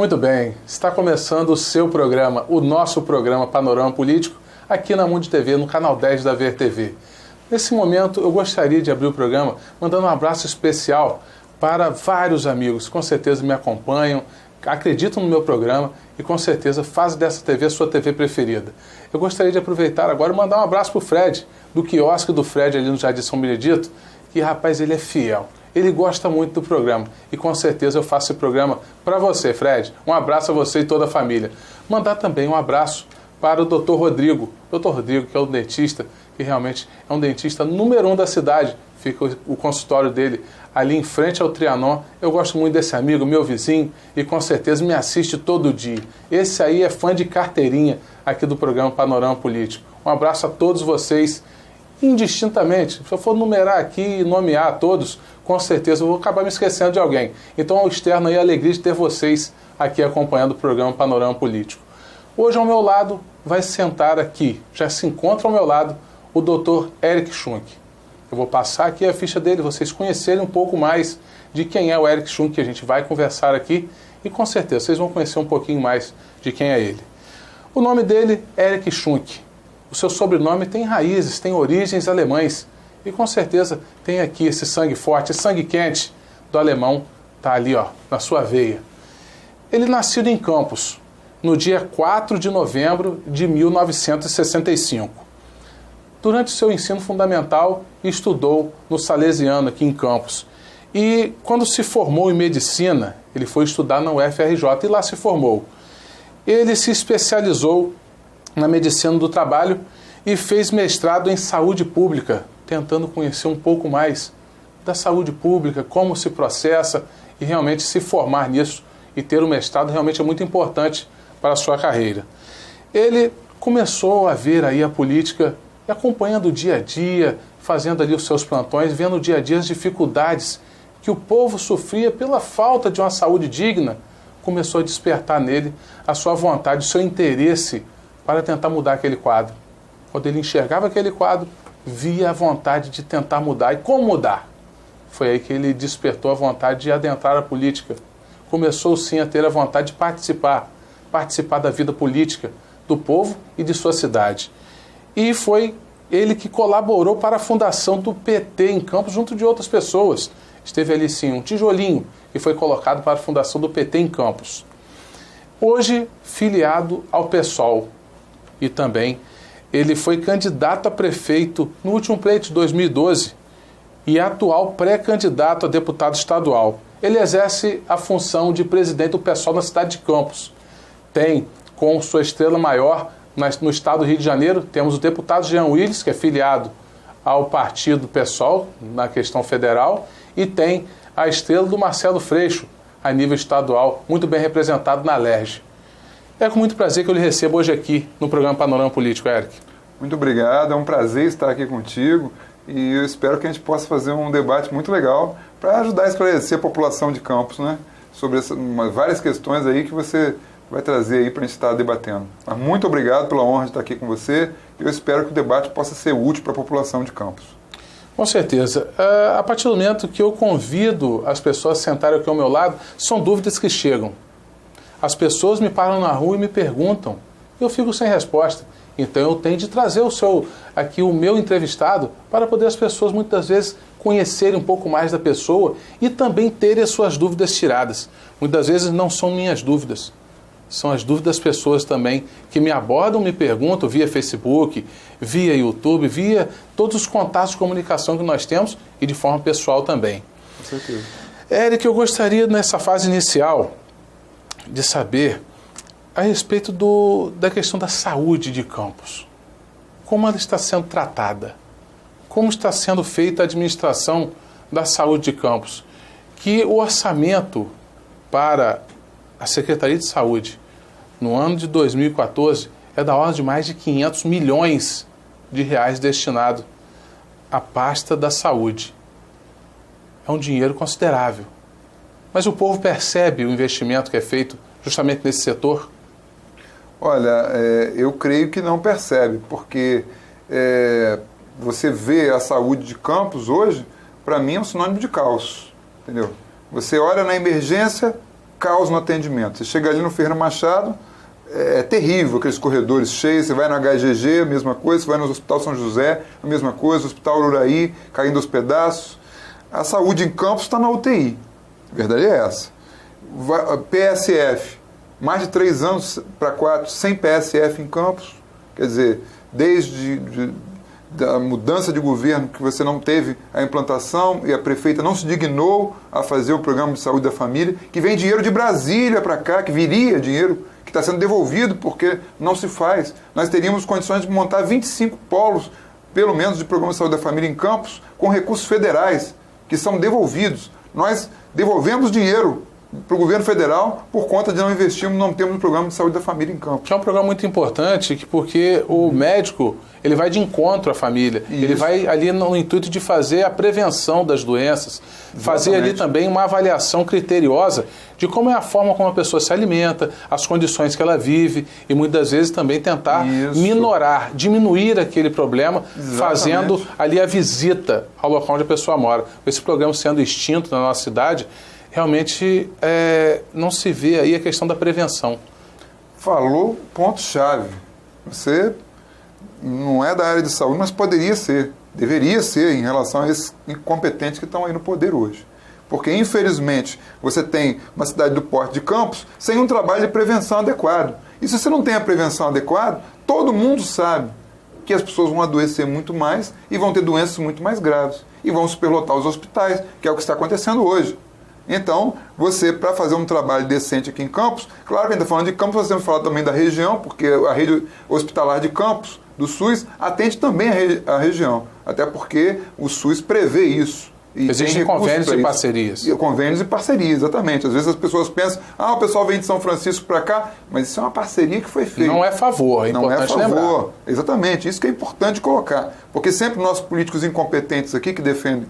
Muito bem, está começando o seu programa, o nosso programa Panorama Político, aqui na Mundi TV, no canal 10 da VerTV. Nesse momento, eu gostaria de abrir o programa mandando um abraço especial para vários amigos que com certeza me acompanham, acreditam no meu programa e com certeza fazem dessa TV a sua TV preferida. Eu gostaria de aproveitar agora e mandar um abraço para o Fred, do quiosque do Fred ali no Jardim São Benedito, que rapaz, ele é fiel. Ele gosta muito do programa e com certeza eu faço esse programa para você, Fred. Um abraço a você e toda a família. Mandar também um abraço para o Dr. Rodrigo. Dr. Rodrigo, que é o dentista, que realmente é um dentista número 1 da cidade. Fica o consultório dele ali em frente ao Trianon. Eu gosto muito desse amigo, meu vizinho, e com certeza me assiste todo dia. Esse aí é fã de carteirinha aqui do programa Panorama Político. Um abraço a todos vocês, indistintamente. Se eu for numerar aqui e nomear a todos, com certeza eu vou acabar me esquecendo de alguém. Então, ao externo aí, a alegria de ter vocês aqui acompanhando o programa Panorama Político. Hoje, ao meu lado, vai sentar aqui, já se encontra ao meu lado, o Dr. Eric Schunk. Eu vou passar aqui a ficha dele, vocês conhecerem um pouco mais de quem é o Eric Schunk, que a gente vai conversar aqui, e com certeza vocês vão conhecer um pouquinho mais de quem é ele. O nome dele é Eric Schunk. O seu sobrenome tem raízes, tem origens alemães. E com certeza tem aqui esse sangue forte, esse sangue quente do alemão, tá ali ó, na sua veia. Ele nasceu em Campos, no dia 4 de novembro de 1965. Durante seu ensino fundamental, estudou no Salesiano aqui em Campos. E quando se formou em medicina, ele foi estudar na UFRJ e lá se formou. Ele se especializou na medicina do trabalho e fez mestrado em saúde pública, tentando conhecer um pouco mais da saúde pública, como se processa e realmente se formar nisso e ter o mestrado realmente é muito importante para a sua carreira. Ele começou a ver aí a política e acompanhando o dia a dia, fazendo ali os seus plantões, vendo o dia a dia as dificuldades que o povo sofria pela falta de uma saúde digna, começou a despertar nele a sua vontade, o seu interesse para tentar mudar aquele quadro. Quando ele enxergava aquele quadro, via a vontade de tentar mudar. E como mudar? Foi aí que ele despertou a vontade de adentrar a política. Começou sim a ter a vontade de participar da vida política do povo e de sua cidade. E foi ele que colaborou para a fundação do PT em Campos, junto de outras pessoas. Esteve ali sim um tijolinho que foi colocado para a fundação do PT em Campos. Hoje, filiado ao PSOL. E também ele foi candidato a prefeito no último pleito de 2012 e atual pré-candidato a deputado estadual. Ele exerce a função de presidente do PSOL na cidade de Campos. Tem, com sua estrela maior, no estado do Rio de Janeiro, temos o deputado Jean Willis, que é filiado ao partido PSOL, na questão federal, e tem a estrela do Marcelo Freixo, a nível estadual, muito bem representado na LERJ. É com muito prazer que eu lhe recebo hoje aqui no programa Panorama Político, Eric. Muito obrigado, é um prazer estar aqui contigo e eu espero que a gente possa fazer um debate muito legal para ajudar a esclarecer a população de Campos, né, sobre várias questões aí que você vai trazer aí para a gente estar debatendo. Mas muito obrigado pela honra de estar aqui com você e eu espero que o debate possa ser útil para a população de Campos. Com certeza. A partir do momento que eu convido as pessoas a sentarem aqui ao meu lado, são dúvidas que chegam. As pessoas me param na rua e me perguntam. Eu fico sem resposta. Então eu tenho de trazer o meu entrevistado para poder as pessoas muitas vezes conhecerem um pouco mais da pessoa e também terem as suas dúvidas tiradas. Muitas vezes não são minhas dúvidas. São as dúvidas das pessoas também que me abordam, me perguntam via Facebook, via YouTube, via todos os contatos de comunicação que nós temos e de forma pessoal também. Com certeza. Eric, eu gostaria nessa fase inicial de saber a respeito da questão da saúde de Campos. Como ela está sendo tratada? Como está sendo feita a administração da saúde de Campos? Que o orçamento para a Secretaria de Saúde no ano de 2014 é da ordem de mais de 500 milhões de reais destinado à pasta da saúde. É um dinheiro considerável. Mas o povo percebe o investimento que é feito justamente nesse setor? Olha, eu creio que não percebe, porque você vê a saúde de Campos hoje, para mim é um sinônimo de caos, entendeu? Você olha na emergência, caos no atendimento. Você chega ali no Ferreira Machado, é terrível, aqueles corredores cheios, você vai no HGG, a mesma coisa, você vai no Hospital São José, a mesma coisa, Hospital Ururaí, caindo aos pedaços. A saúde em Campos está na UTI, a verdade é essa. PSF, mais de 3 anos para 4 sem PSF em Campos, quer dizer, desde da mudança de governo, que você não teve a implantação e a prefeita não se dignou a fazer o programa de saúde da família, que vem dinheiro de Brasília para cá, que viria dinheiro, que está sendo devolvido porque não se faz. Nós teríamos condições de montar 25 polos, pelo menos, de programa de saúde da família em Campos, com recursos federais, que são devolvidos. Nós devolvemos dinheiro para o governo federal por conta de não investirmos, não temos um programa de saúde da família em Campos. Que é um programa muito importante, porque o médico ele vai de encontro à família, isso. Ele vai ali no intuito de fazer a prevenção das doenças, exatamente. Fazer ali também uma avaliação criteriosa de como é a forma como a pessoa se alimenta, as condições que ela vive e muitas vezes também tentar minorar, diminuir aquele problema, exatamente. Fazendo ali a visita ao local onde a pessoa mora. Esse programa sendo extinto na nossa cidade, realmente não se vê aí a questão da prevenção. Falou ponto-chave. Você não é da área de saúde, mas poderia ser, deveria ser em relação a esses incompetentes que estão aí no poder hoje. Porque, infelizmente, você tem uma cidade do porte de Campos sem um trabalho de prevenção adequado. E se você não tem a prevenção adequada, todo mundo sabe que as pessoas vão adoecer muito mais e vão ter doenças muito mais graves. E vão superlotar os hospitais, que é o que está acontecendo hoje. Então, você, para fazer um trabalho decente aqui em Campos, claro que a gente está falando de Campos, nós temos que falar também da região, porque a rede hospitalar de Campos, do SUS, atende também a região, até porque o SUS prevê isso. E existem convênios e parcerias. Convênios e parcerias, exatamente. Às vezes as pessoas pensam, o pessoal vem de São Francisco para cá, mas isso é uma parceria que foi feita. Não é favor, é importante lembrar. Não é favor, exatamente. Isso que é importante colocar. Porque sempre nossos políticos incompetentes aqui, que defendem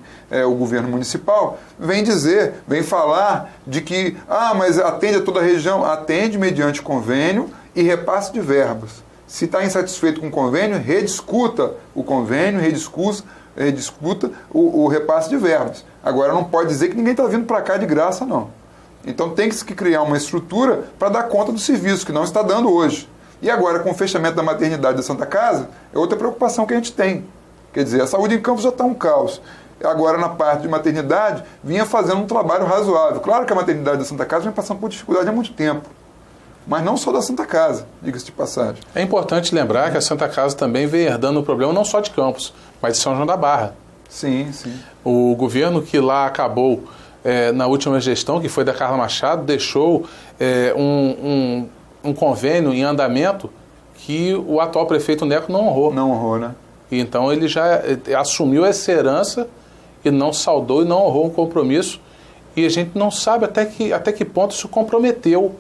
o governo municipal, vêm falar de que, mas atende a toda a região. Atende mediante convênio e repasse de verbas. Se está insatisfeito com o convênio, rediscuta o convênio, rediscuta o repasse de verbas. Agora, não pode dizer que ninguém está vindo para cá de graça, não. Então, tem que se criar uma estrutura para dar conta do serviço, que não está dando hoje. E agora, com o fechamento da maternidade da Santa Casa, é outra preocupação que a gente tem. Quer dizer, a saúde em Campos já está um caos. Agora, na parte de maternidade, vinha fazendo um trabalho razoável. Claro que a maternidade da Santa Casa vem passando por dificuldade há muito tempo. Mas não só da Santa Casa, diga-se de passagem. É importante lembrar que a Santa Casa também vem herdando o problema não só de Campos, mas de São João da Barra. Sim, sim. O governo que lá acabou na última gestão, que foi da Carla Machado, deixou um convênio em andamento que o atual prefeito Neco não honrou. Não honrou, né? E então ele já assumiu essa herança e não saudou e não honrou um compromisso. E a gente não sabe até que ponto isso comprometeu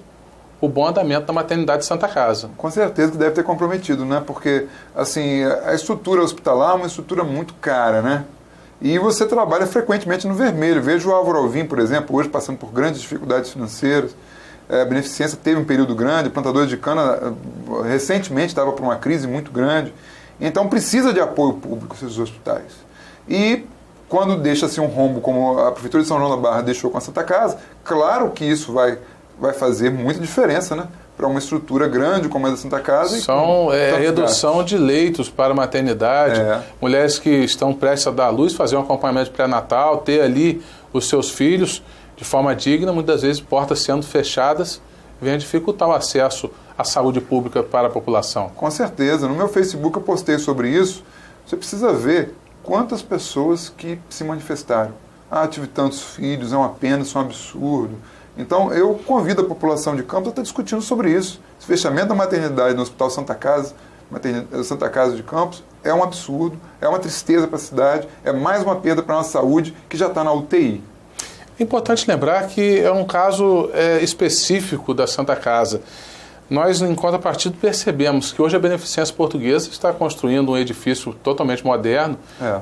o bom andamento da maternidade de Santa Casa. Com certeza que deve ter comprometido, né? Porque, assim, a estrutura hospitalar é uma estrutura muito cara, né? E você trabalha frequentemente no vermelho. Veja o Álvaro Alvim, por exemplo, hoje passando por grandes dificuldades financeiras. A Beneficência teve um período grande, plantadores de cana recentemente estava por uma crise muito grande. Então precisa de apoio público esses hospitais. E quando deixa-se um rombo como a Prefeitura de São João da Barra deixou com a Santa Casa, claro que isso vai fazer muita diferença, né? Para uma estrutura grande como a da Santa Casa. São redução de leitos para maternidade, mulheres que estão prestes a dar à luz, fazer um acompanhamento pré-natal, ter ali os seus filhos de forma digna, muitas vezes portas sendo fechadas, vem a dificultar o acesso à saúde pública para a população. Com certeza. No meu Facebook eu postei sobre isso. Você precisa ver quantas pessoas que se manifestaram. Tive tantos filhos, é uma pena, isso é um absurdo. Então, eu convido a população de Campos a estar discutindo sobre isso. Esse fechamento da maternidade no Hospital Santa Casa de Campos, é um absurdo, é uma tristeza para a cidade, é mais uma perda para a nossa saúde que já está na UTI. É importante lembrar que é um caso específico da Santa Casa. Nós, em contrapartida, percebemos que hoje a Beneficência Portuguesa está construindo um edifício totalmente moderno,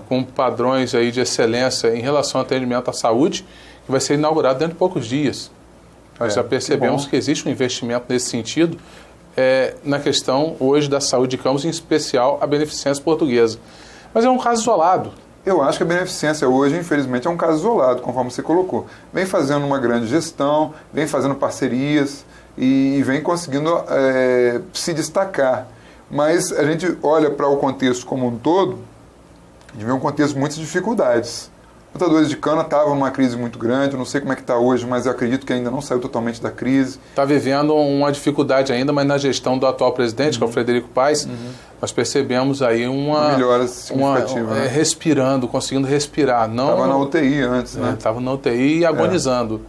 com padrões aí de excelência em relação ao atendimento à saúde, que vai ser inaugurado dentro de poucos dias. Nós já percebemos que existe um investimento nesse sentido na questão hoje da saúde de Campos, em especial a Beneficência Portuguesa. Mas é um caso isolado. Eu acho que a Beneficência hoje, infelizmente, é um caso isolado, conforme você colocou. Vem fazendo uma grande gestão, vem fazendo parcerias e vem conseguindo se destacar. Mas a gente olha para o contexto como um todo, a gente vê um contexto de muitas dificuldades. Os plantadores de cana estavam numa crise muito grande, eu não sei como é que está hoje, mas eu acredito que ainda não saiu totalmente da crise. Está vivendo uma dificuldade ainda, mas na gestão do atual presidente, que é o Frederico Paes, nós percebemos aí uma melhora significativa, né? Respirando, conseguindo respirar. Estava na UTI antes, né? Estava na UTI e agonizando,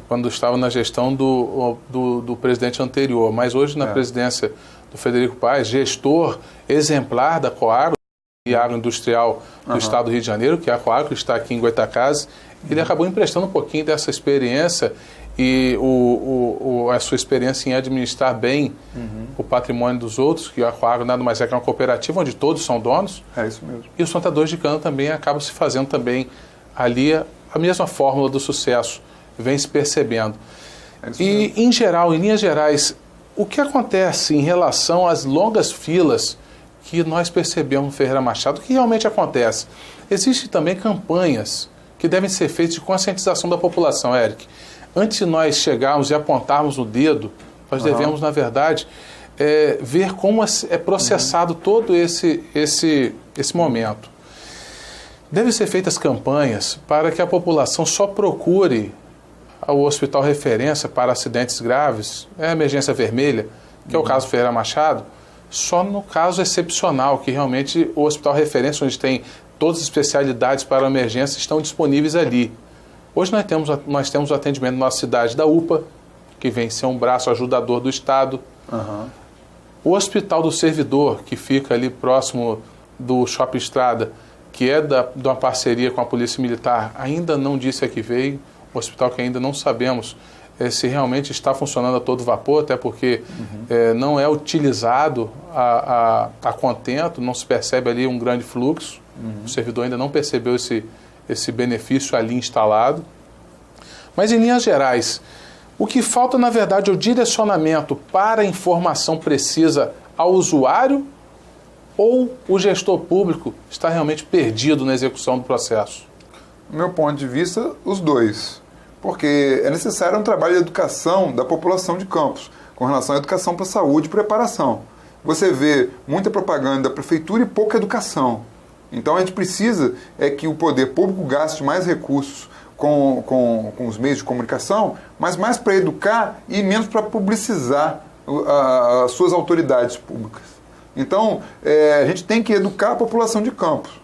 quando estava na gestão do presidente anterior. Mas hoje, na presidência do Frederico Paes, gestor exemplar da Coagro, e agroindustrial do estado do Rio de Janeiro, que é a Coagro, que está aqui em Goytacazes, ele acabou emprestando um pouquinho dessa experiência e a sua experiência em administrar bem o patrimônio dos outros, que a Coagro nada mais é que uma cooperativa onde todos são donos. É isso mesmo. E os plantadores de cana também acabam se fazendo também ali a mesma fórmula do sucesso, vem se percebendo. É isso E, mesmo. em geral, em linhas gerais, o que acontece em relação às longas filas que nós percebemos no Ferreira Machado? O que realmente acontece? Existem também campanhas que devem ser feitas de conscientização da população, Eric. Antes de nós chegarmos e apontarmos o dedo, nós devemos, na verdade, ver como é processado todo esse momento. Devem ser feitas campanhas para que a população só procure o hospital referência para acidentes graves, a emergência vermelha, que é o caso do Ferreira Machado, só no caso excepcional, que realmente o hospital referência, onde tem todas as especialidades para a emergência, estão disponíveis ali. Hoje nós temos o atendimento na nossa cidade da UPA, que vem ser um braço ajudador do Estado. O Hospital do Servidor, que fica ali próximo do Shopping Estrada, que é de uma parceria com a Polícia Militar, ainda não disse a que veio. Um hospital que ainda não sabemos se realmente está funcionando a todo vapor, até porque não é utilizado a contento, não se percebe ali um grande fluxo. O servidor ainda não percebeu esse benefício ali instalado. Mas, em linhas gerais, o que falta, na verdade, é o direcionamento para a informação precisa ao usuário, ou o gestor público está realmente perdido na execução do processo? Do meu ponto de vista, os dois. Porque é necessário um trabalho de educação da população de Campos, com relação à educação para a saúde e preparação. Você vê muita propaganda da prefeitura e pouca educação. Então a gente precisa que o poder público gaste mais recursos com os meios de comunicação, mas mais para educar e menos para publicizar as suas autoridades públicas. Então a gente tem que educar a população de Campos.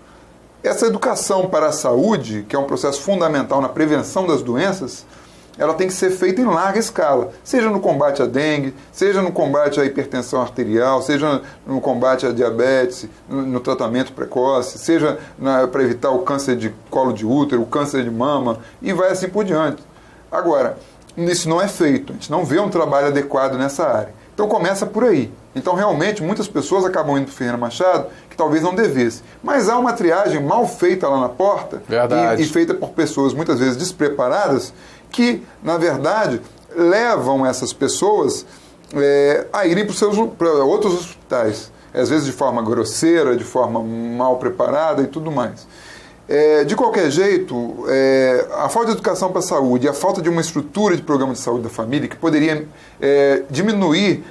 Essa educação para a saúde, que é um processo fundamental na prevenção das doenças, ela tem que ser feita em larga escala, seja no combate à dengue, seja no combate à hipertensão arterial, seja no combate à diabetes, no tratamento precoce, seja para evitar o câncer de colo de útero, o câncer de mama, e vai assim por diante. Agora, isso não é feito, a gente não vê um trabalho adequado nessa área. Então começa por aí. Então realmente muitas pessoas acabam indo para o Ferreira Machado que talvez não devessem. Mas há uma triagem mal feita lá na porta e feita por pessoas muitas vezes despreparadas que, na verdade, levam essas pessoas a irem para outros hospitais. Às vezes de forma grosseira, de forma mal preparada e tudo mais. De qualquer jeito, a falta de educação para a saúde e a falta de uma estrutura de programa de saúde da família que poderia diminuir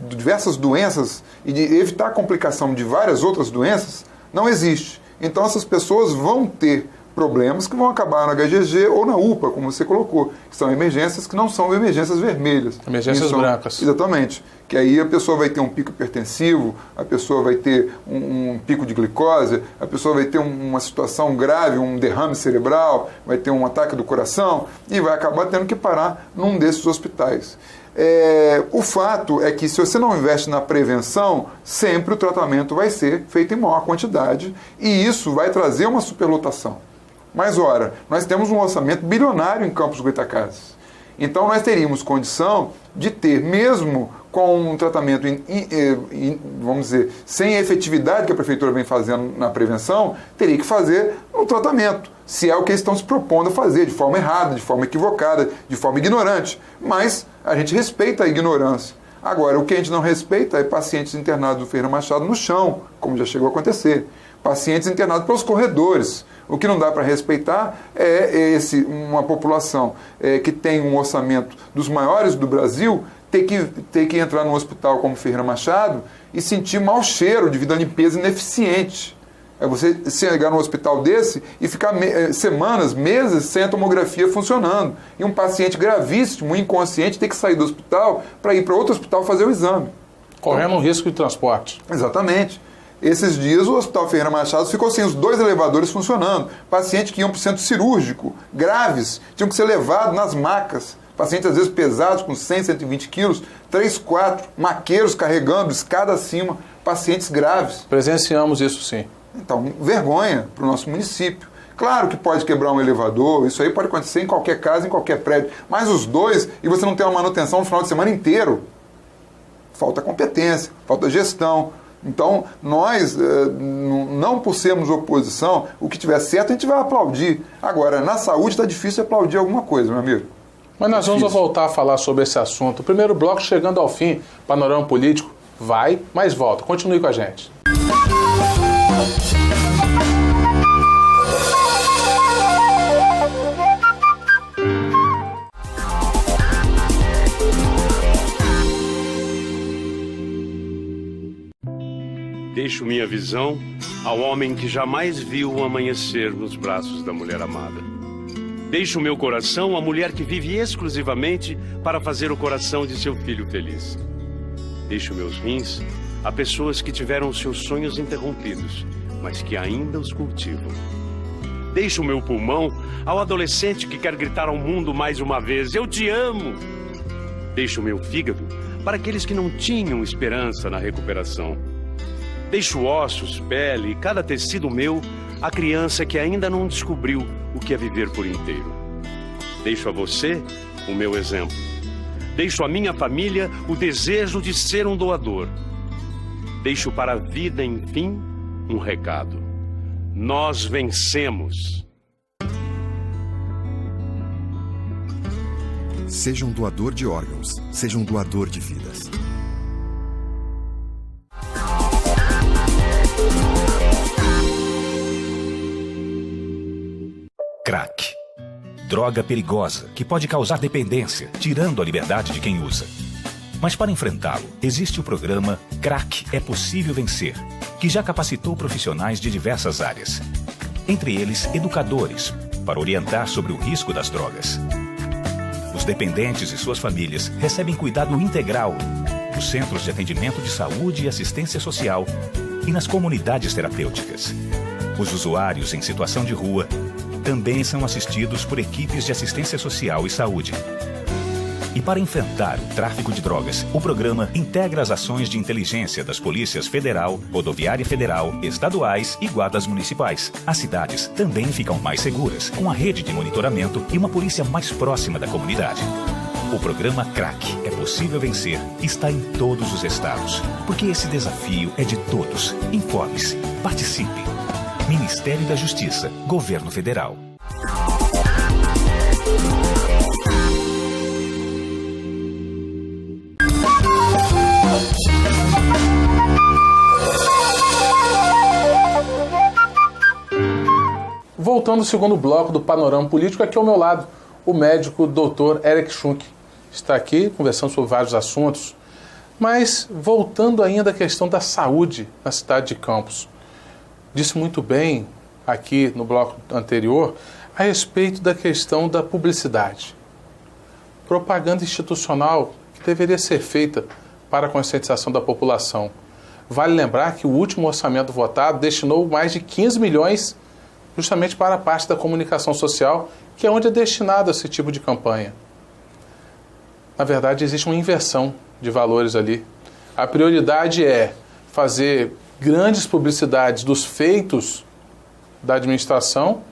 diversas doenças e evitar a complicação de várias outras doenças, não existe. Então essas pessoas vão ter problemas que vão acabar na HGG ou na UPA, como você colocou, que são emergências que não são emergências vermelhas. Emergências brancas. Exatamente. Que aí a pessoa vai ter um pico hipertensivo, a pessoa vai ter um pico de glicose, a pessoa vai ter uma situação grave, um derrame cerebral, vai ter um ataque do coração e vai acabar tendo que parar num desses hospitais. O fato é que se você não investe na prevenção, sempre o tratamento vai ser feito em maior quantidade e isso vai trazer uma superlotação. Mas, ora, nós temos um orçamento bilionário em Campos Goytacazes. Então, nós teríamos condição de ter, mesmo com um tratamento, vamos dizer, sem a efetividade que a Prefeitura vem fazendo na prevenção, teria que fazer o tratamento, se é o que eles estão se propondo a fazer, de forma errada, de forma equivocada, de forma ignorante. Mas a gente respeita a ignorância. Agora, o que a gente não respeita é pacientes internados do Ferreira Machado no chão, como já chegou a acontecer. Pacientes internados pelos corredores. O que não dá para respeitar é uma população que tem um orçamento dos maiores do Brasil ter que entrar num hospital como Ferreira Machado e sentir mau cheiro devido à limpeza ineficiente. É você chegar num hospital desse e ficar semanas, meses sem a tomografia funcionando. E um paciente gravíssimo, inconsciente, ter que sair do hospital para ir para outro hospital fazer o exame. Correndo um risco de transporte. Exatamente. Esses dias o Hospital Ferreira Machado ficou sem os 2 elevadores funcionando. Pacientes que iam para o centro cirúrgico, graves, tinham que ser levados nas macas. Pacientes às vezes pesados, com 100, 120 quilos, 3, 4 maqueiros carregando, escada acima, pacientes graves. Presenciamos isso sim. Então, vergonha para o nosso município. Claro que pode quebrar um elevador, isso aí pode acontecer em qualquer casa, em qualquer prédio. Mas os 2, e você não tem uma manutenção no final de semana inteiro. Falta competência, falta gestão. Então, nós, não por sermos oposição, o que tiver certo a gente vai aplaudir. Agora, na saúde está difícil aplaudir alguma coisa, meu amigo. Mas nós vamos voltar a falar sobre esse assunto. O primeiro bloco chegando ao fim, Panorama Político vai, mas volta. Continue com a gente. Deixo minha visão ao homem que jamais viu o amanhecer nos braços da mulher amada. Deixo meu coração à mulher que vive exclusivamente para fazer o coração de seu filho feliz. Deixo meus rins a pessoas que tiveram seus sonhos interrompidos, mas que ainda os cultivam. Deixo meu pulmão ao adolescente que quer gritar ao mundo mais uma vez: eu te amo! Deixo meu fígado para aqueles que não tinham esperança na recuperação. Deixo ossos, pele e cada tecido meu à criança que ainda não descobriu o que é viver por inteiro. Deixo a você o meu exemplo. Deixo à minha família o desejo de ser um doador. Deixo para a vida, enfim, um recado. Nós vencemos. Seja um doador de órgãos, seja um doador de vidas. Crack. Droga perigosa que pode causar dependência, tirando a liberdade de quem usa. Mas para enfrentá-lo, existe o programa Crack é Possível Vencer, que já capacitou profissionais de diversas áreas. Entre eles, educadores, para orientar sobre o risco das drogas. Os dependentes e suas famílias recebem cuidado integral nos centros de atendimento de saúde e assistência social e nas comunidades terapêuticas. Os usuários em situação de rua também são assistidos por equipes de assistência social e saúde. E para enfrentar o tráfico de drogas, o programa integra as ações de inteligência das polícias federal, rodoviária federal, estaduais e guardas municipais. As cidades também ficam mais seguras, com a rede de monitoramento e uma polícia mais próxima da comunidade. O programa Crack é Possível Vencer está em todos os estados, porque esse desafio é de todos. Informe-se, participe. Ministério da Justiça, Governo Federal. Voltando ao segundo bloco do Panorama Político, aqui ao meu lado, o médico Dr. Eric Schunk está aqui conversando sobre vários assuntos, mas voltando ainda à questão da saúde na cidade de Campos. Disse muito bem aqui no bloco anterior a respeito da questão da publicidade. Propaganda institucional que deveria ser feita para a conscientização da população. Vale lembrar que o último orçamento votado destinou mais de 15 milhões justamente para a parte da comunicação social, que é onde é destinado esse tipo de campanha. Na verdade, existe uma inversão de valores ali. A prioridade é fazer grandes publicidades dos feitos da administração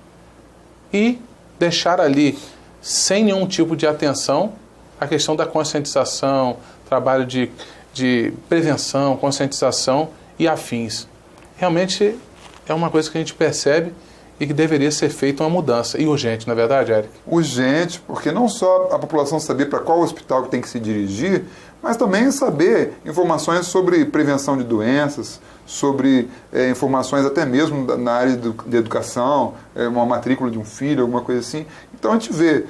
e deixar ali, sem nenhum tipo de atenção, a questão da conscientização, trabalho de prevenção, conscientização e afins. Realmente é uma coisa que a gente percebe e que deveria ser feita uma mudança. E urgente, não é verdade, Eric? Urgente, porque não só a população saber para qual hospital que tem que se dirigir, mas também saber informações sobre prevenção de doenças, sobre informações até mesmo na área de educação, uma matrícula de um filho, alguma coisa assim. Então a gente vê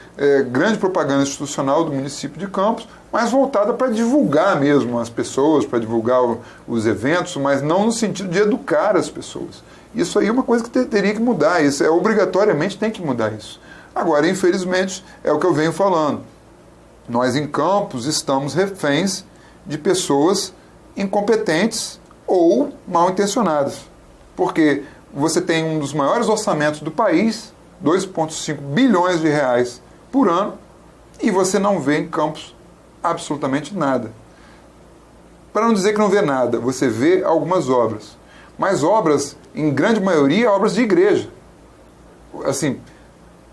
grande propaganda institucional do município de Campos, mas voltada para divulgar mesmo as pessoas, para divulgar os eventos, mas não no sentido de educar as pessoas. Isso aí é uma coisa que teria que mudar, isso obrigatoriamente tem que mudar isso. Agora, infelizmente, é o que eu venho falando. Nós em Campos estamos reféns de pessoas incompetentes ou mal intencionadas. Porque você tem um dos maiores orçamentos do país, 2,5 bilhões de reais por ano, e você não vê em Campos absolutamente nada. Para não dizer que não vê nada, você vê algumas obras. Mas obras, em grande maioria, obras de igreja. Assim,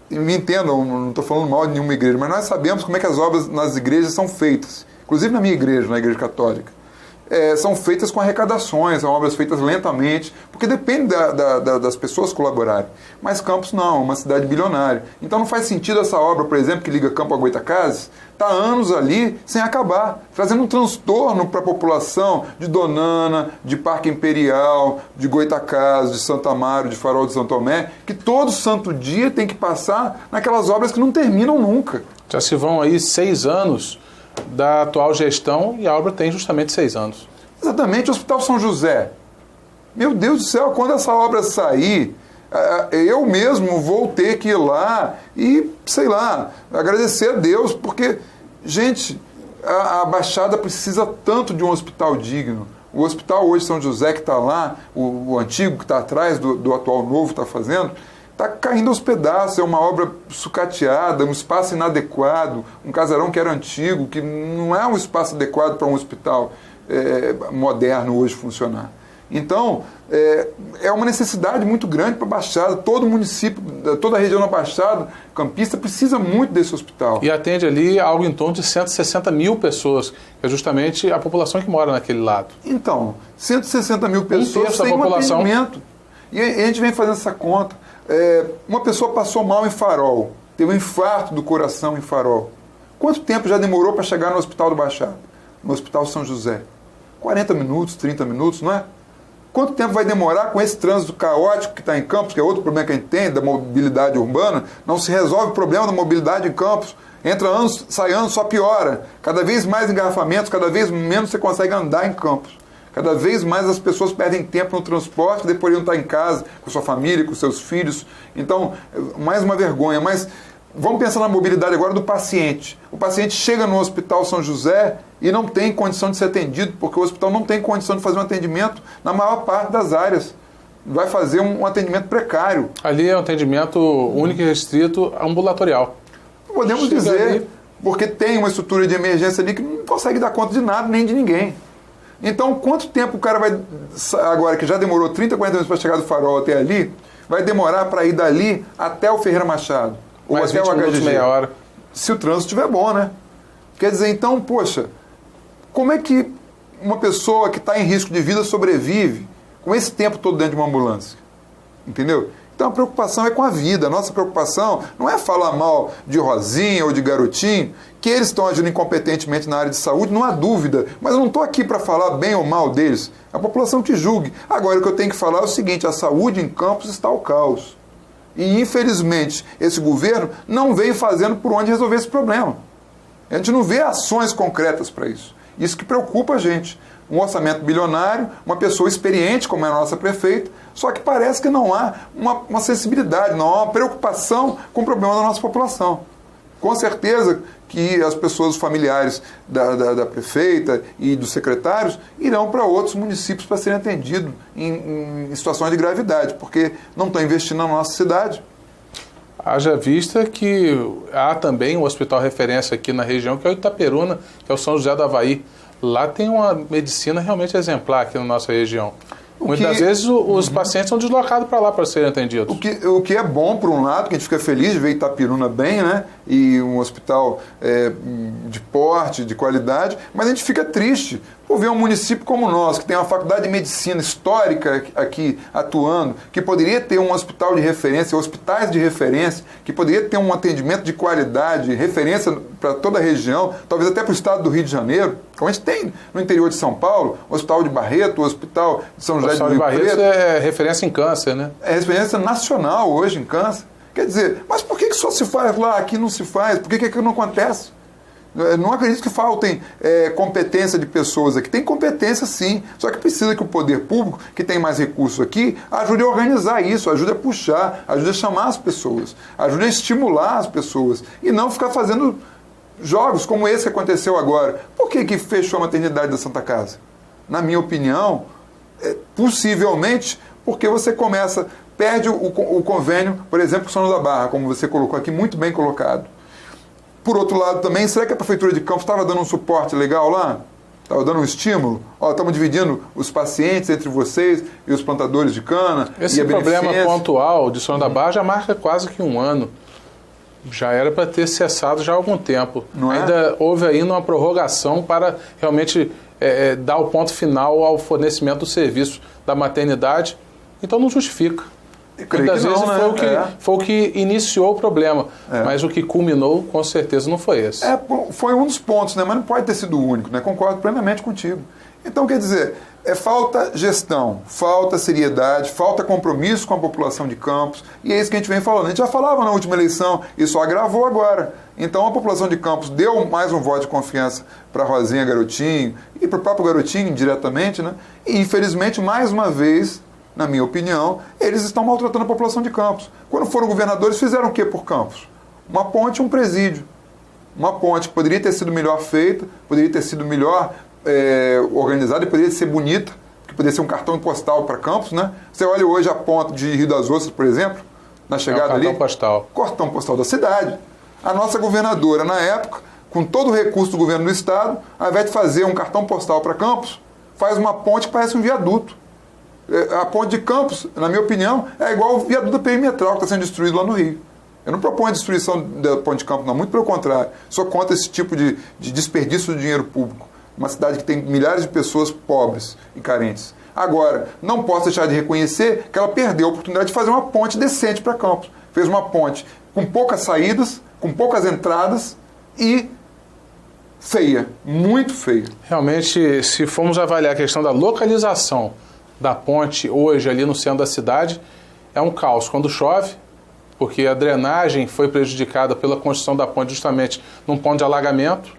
me entendam, não estou falando mal de nenhuma igreja, mas nós sabemos como é que as obras nas igrejas são feitas. Inclusive na minha igreja, na igreja católica. São feitas com arrecadações, são obras feitas lentamente, porque depende das pessoas colaborarem. Mas Campos não, é uma cidade bilionária. Então não faz sentido essa obra, por exemplo, que liga Campo a Goitacazes, está há anos ali sem acabar, trazendo um transtorno para a população de Donana, de Parque Imperial, de Goitacazes, de Santo Amaro, de Farol de São Tomé, que todo santo dia tem que passar naquelas obras que não terminam nunca. Já se vão aí 6 anos da atual gestão e a obra tem justamente 6 anos. Exatamente, o Hospital São José. Meu Deus do céu, quando essa obra sair, eu mesmo vou ter que ir lá e, sei lá, agradecer a Deus, porque, gente, a Baixada precisa tanto de um hospital digno. O hospital hoje São José que está lá, o antigo que está atrás do atual novo está fazendo, está caindo aos pedaços, é uma obra sucateada, um espaço inadequado, um casarão que era antigo, que não é um espaço adequado para um hospital moderno hoje funcionar. Então, é uma necessidade muito grande para a Baixada, todo município, toda a região da Baixada campista precisa muito desse hospital. E atende ali algo em torno de 160 mil pessoas, que é justamente a população que mora naquele lado. Então, 160 mil pessoas sem um atendimento. E a gente vem fazendo essa conta. Uma pessoa passou mal em Farol, teve um infarto do coração em Farol. Quanto tempo já demorou para chegar no Hospital do Baixada? No Hospital São José? 40 minutos, 30 minutos, não é? Quanto tempo vai demorar com esse trânsito caótico que está em Campos, que é outro problema que a gente tem, da mobilidade urbana? Não se resolve o problema da mobilidade em Campos. Entra anos, sai anos, só piora. Cada vez mais engarrafamentos, cada vez menos você consegue andar em Campos. Cada vez mais as pessoas perdem tempo no transporte, depois poderiam estar em casa, com sua família, com seus filhos. Então, mais uma vergonha. Mas vamos pensar na mobilidade agora do paciente. O paciente chega no Hospital São José e não tem condição de ser atendido, porque o hospital não tem condição de fazer um atendimento na maior parte das áreas. Vai fazer um atendimento precário. Ali é um atendimento único e restrito ambulatorial. Podemos dizer, porque tem uma estrutura de emergência ali que não consegue dar conta de nada, nem de ninguém. Então, quanto tempo o cara vai, agora que já demorou 30, 40 minutos para chegar do Farol até ali, vai demorar para ir dali até o Ferreira Machado? Ou mais até 20 o minutos, HGG? meia hora. Se o trânsito estiver bom, né? Quer dizer, então, poxa, como é que uma pessoa que está em risco de vida sobrevive com esse tempo todo dentro de uma ambulância? Entendeu? Então a preocupação é com a vida. A nossa preocupação não é falar mal de Rosinha ou de Garotinho, que eles estão agindo incompetentemente na área de saúde, não há dúvida. Mas eu não estou aqui para falar bem ou mal deles. A população que julgue. Agora, o que eu tenho que falar é o seguinte: a saúde em Campos está ao caos. E, infelizmente, esse governo não veio fazendo por onde resolver esse problema. A gente não vê ações concretas para isso. Isso que preocupa a gente. Um orçamento bilionário, uma pessoa experiente, como é a nossa prefeita, só que parece que não há uma sensibilidade, não há uma preocupação com o problema da nossa população. Com certeza que as pessoas, os familiares da prefeita e dos secretários irão para outros municípios para serem atendidos em situações de gravidade, porque não estão investindo na nossa cidade. Haja vista que há também um hospital referência aqui na região, que é o Itaperuna, que é o São José do Havaí. Lá tem uma medicina realmente exemplar aqui na nossa região. Muitas vezes os pacientes são deslocados para lá para serem atendidos. O que é bom, por um lado, que a gente fica feliz de ver Itaperuna bem, né? E um hospital de porte, de qualidade, mas a gente fica triste, por ver um município como o nosso, que tem uma faculdade de medicina histórica aqui atuando, que poderia ter um hospital de referência, hospitais de referência, que poderia ter um atendimento de qualidade, referência para toda a região, talvez até para o estado do Rio de Janeiro, como a gente tem no interior de São Paulo, o Hospital de Barreto, o Hospital de São José do Rio Preto. O Hospital de Barreto é referência em câncer, né? É referência nacional hoje em câncer. Quer dizer, mas por que só se faz lá, aqui não se faz? Por que aqui não acontece? Não acredito que faltem competência de pessoas aqui. Tem competência sim, só que precisa que o poder público, que tem mais recursos aqui, ajude a organizar isso, ajude a puxar, ajude a chamar as pessoas, ajude a estimular as pessoas e não ficar fazendo jogos como esse que aconteceu agora. Por que fechou a maternidade da Santa Casa? Na minha opinião, possivelmente porque você perde o convênio, por exemplo, com São João da Barra, como você colocou aqui, muito bem colocado. Por outro lado também, será que a Prefeitura de Campos estava dando um suporte legal lá? Estava dando um estímulo? Estamos dividindo os pacientes entre vocês e os plantadores de cana. Esse problema pontual de São João da Barra já marca quase que um ano. Já era para ter cessado já há algum tempo. Ainda houve ainda uma prorrogação para realmente dar o ponto final ao fornecimento do serviço da maternidade. Então não justifica. Muitas vezes foi o que iniciou o problema, mas o que culminou, com certeza, não foi esse. Foi um dos pontos, né? Mas não pode ter sido o único, né? Concordo plenamente contigo. Então, quer dizer, falta gestão, falta seriedade, falta compromisso com a população de Campos, e é isso que a gente vem falando. A gente já falava na última eleição, e só agravou agora. Então, a população de Campos deu mais um voto de confiança para Rosinha Garotinho, e para o próprio Garotinho, indiretamente, né? E, infelizmente, mais uma vez, na minha opinião, eles estão maltratando a população de Campos. Quando foram governadores, fizeram o que por Campos? Uma ponte, um presídio. Uma ponte que poderia ter sido melhor feita, poderia ter sido melhor organizada e poderia ser bonita, que poderia ser um cartão postal para Campos, né? Você olha hoje a ponte de Rio das Ostras, por exemplo, na chegada ali. Cartão postal da cidade. A nossa governadora, na época, com todo o recurso do governo do estado, ao invés de fazer um cartão postal para Campos, faz uma ponte que parece um viaduto. A ponte de Campos, na minha opinião, é igual o viaduto perimetral que está sendo destruído lá no Rio. Eu não proponho a destruição da ponte de Campos, não, muito pelo contrário. Sou contra esse tipo de desperdício de dinheiro público. Uma cidade que tem milhares de pessoas pobres e carentes. Agora, não posso deixar de reconhecer que ela perdeu a oportunidade de fazer uma ponte decente para Campos. Fez uma ponte com poucas saídas, com poucas entradas e feia, muito feia. Realmente, se formos avaliar a questão da localização da ponte hoje ali no centro da cidade, é um caos. Quando chove, porque a drenagem foi prejudicada pela construção da ponte justamente num ponto de alagamento,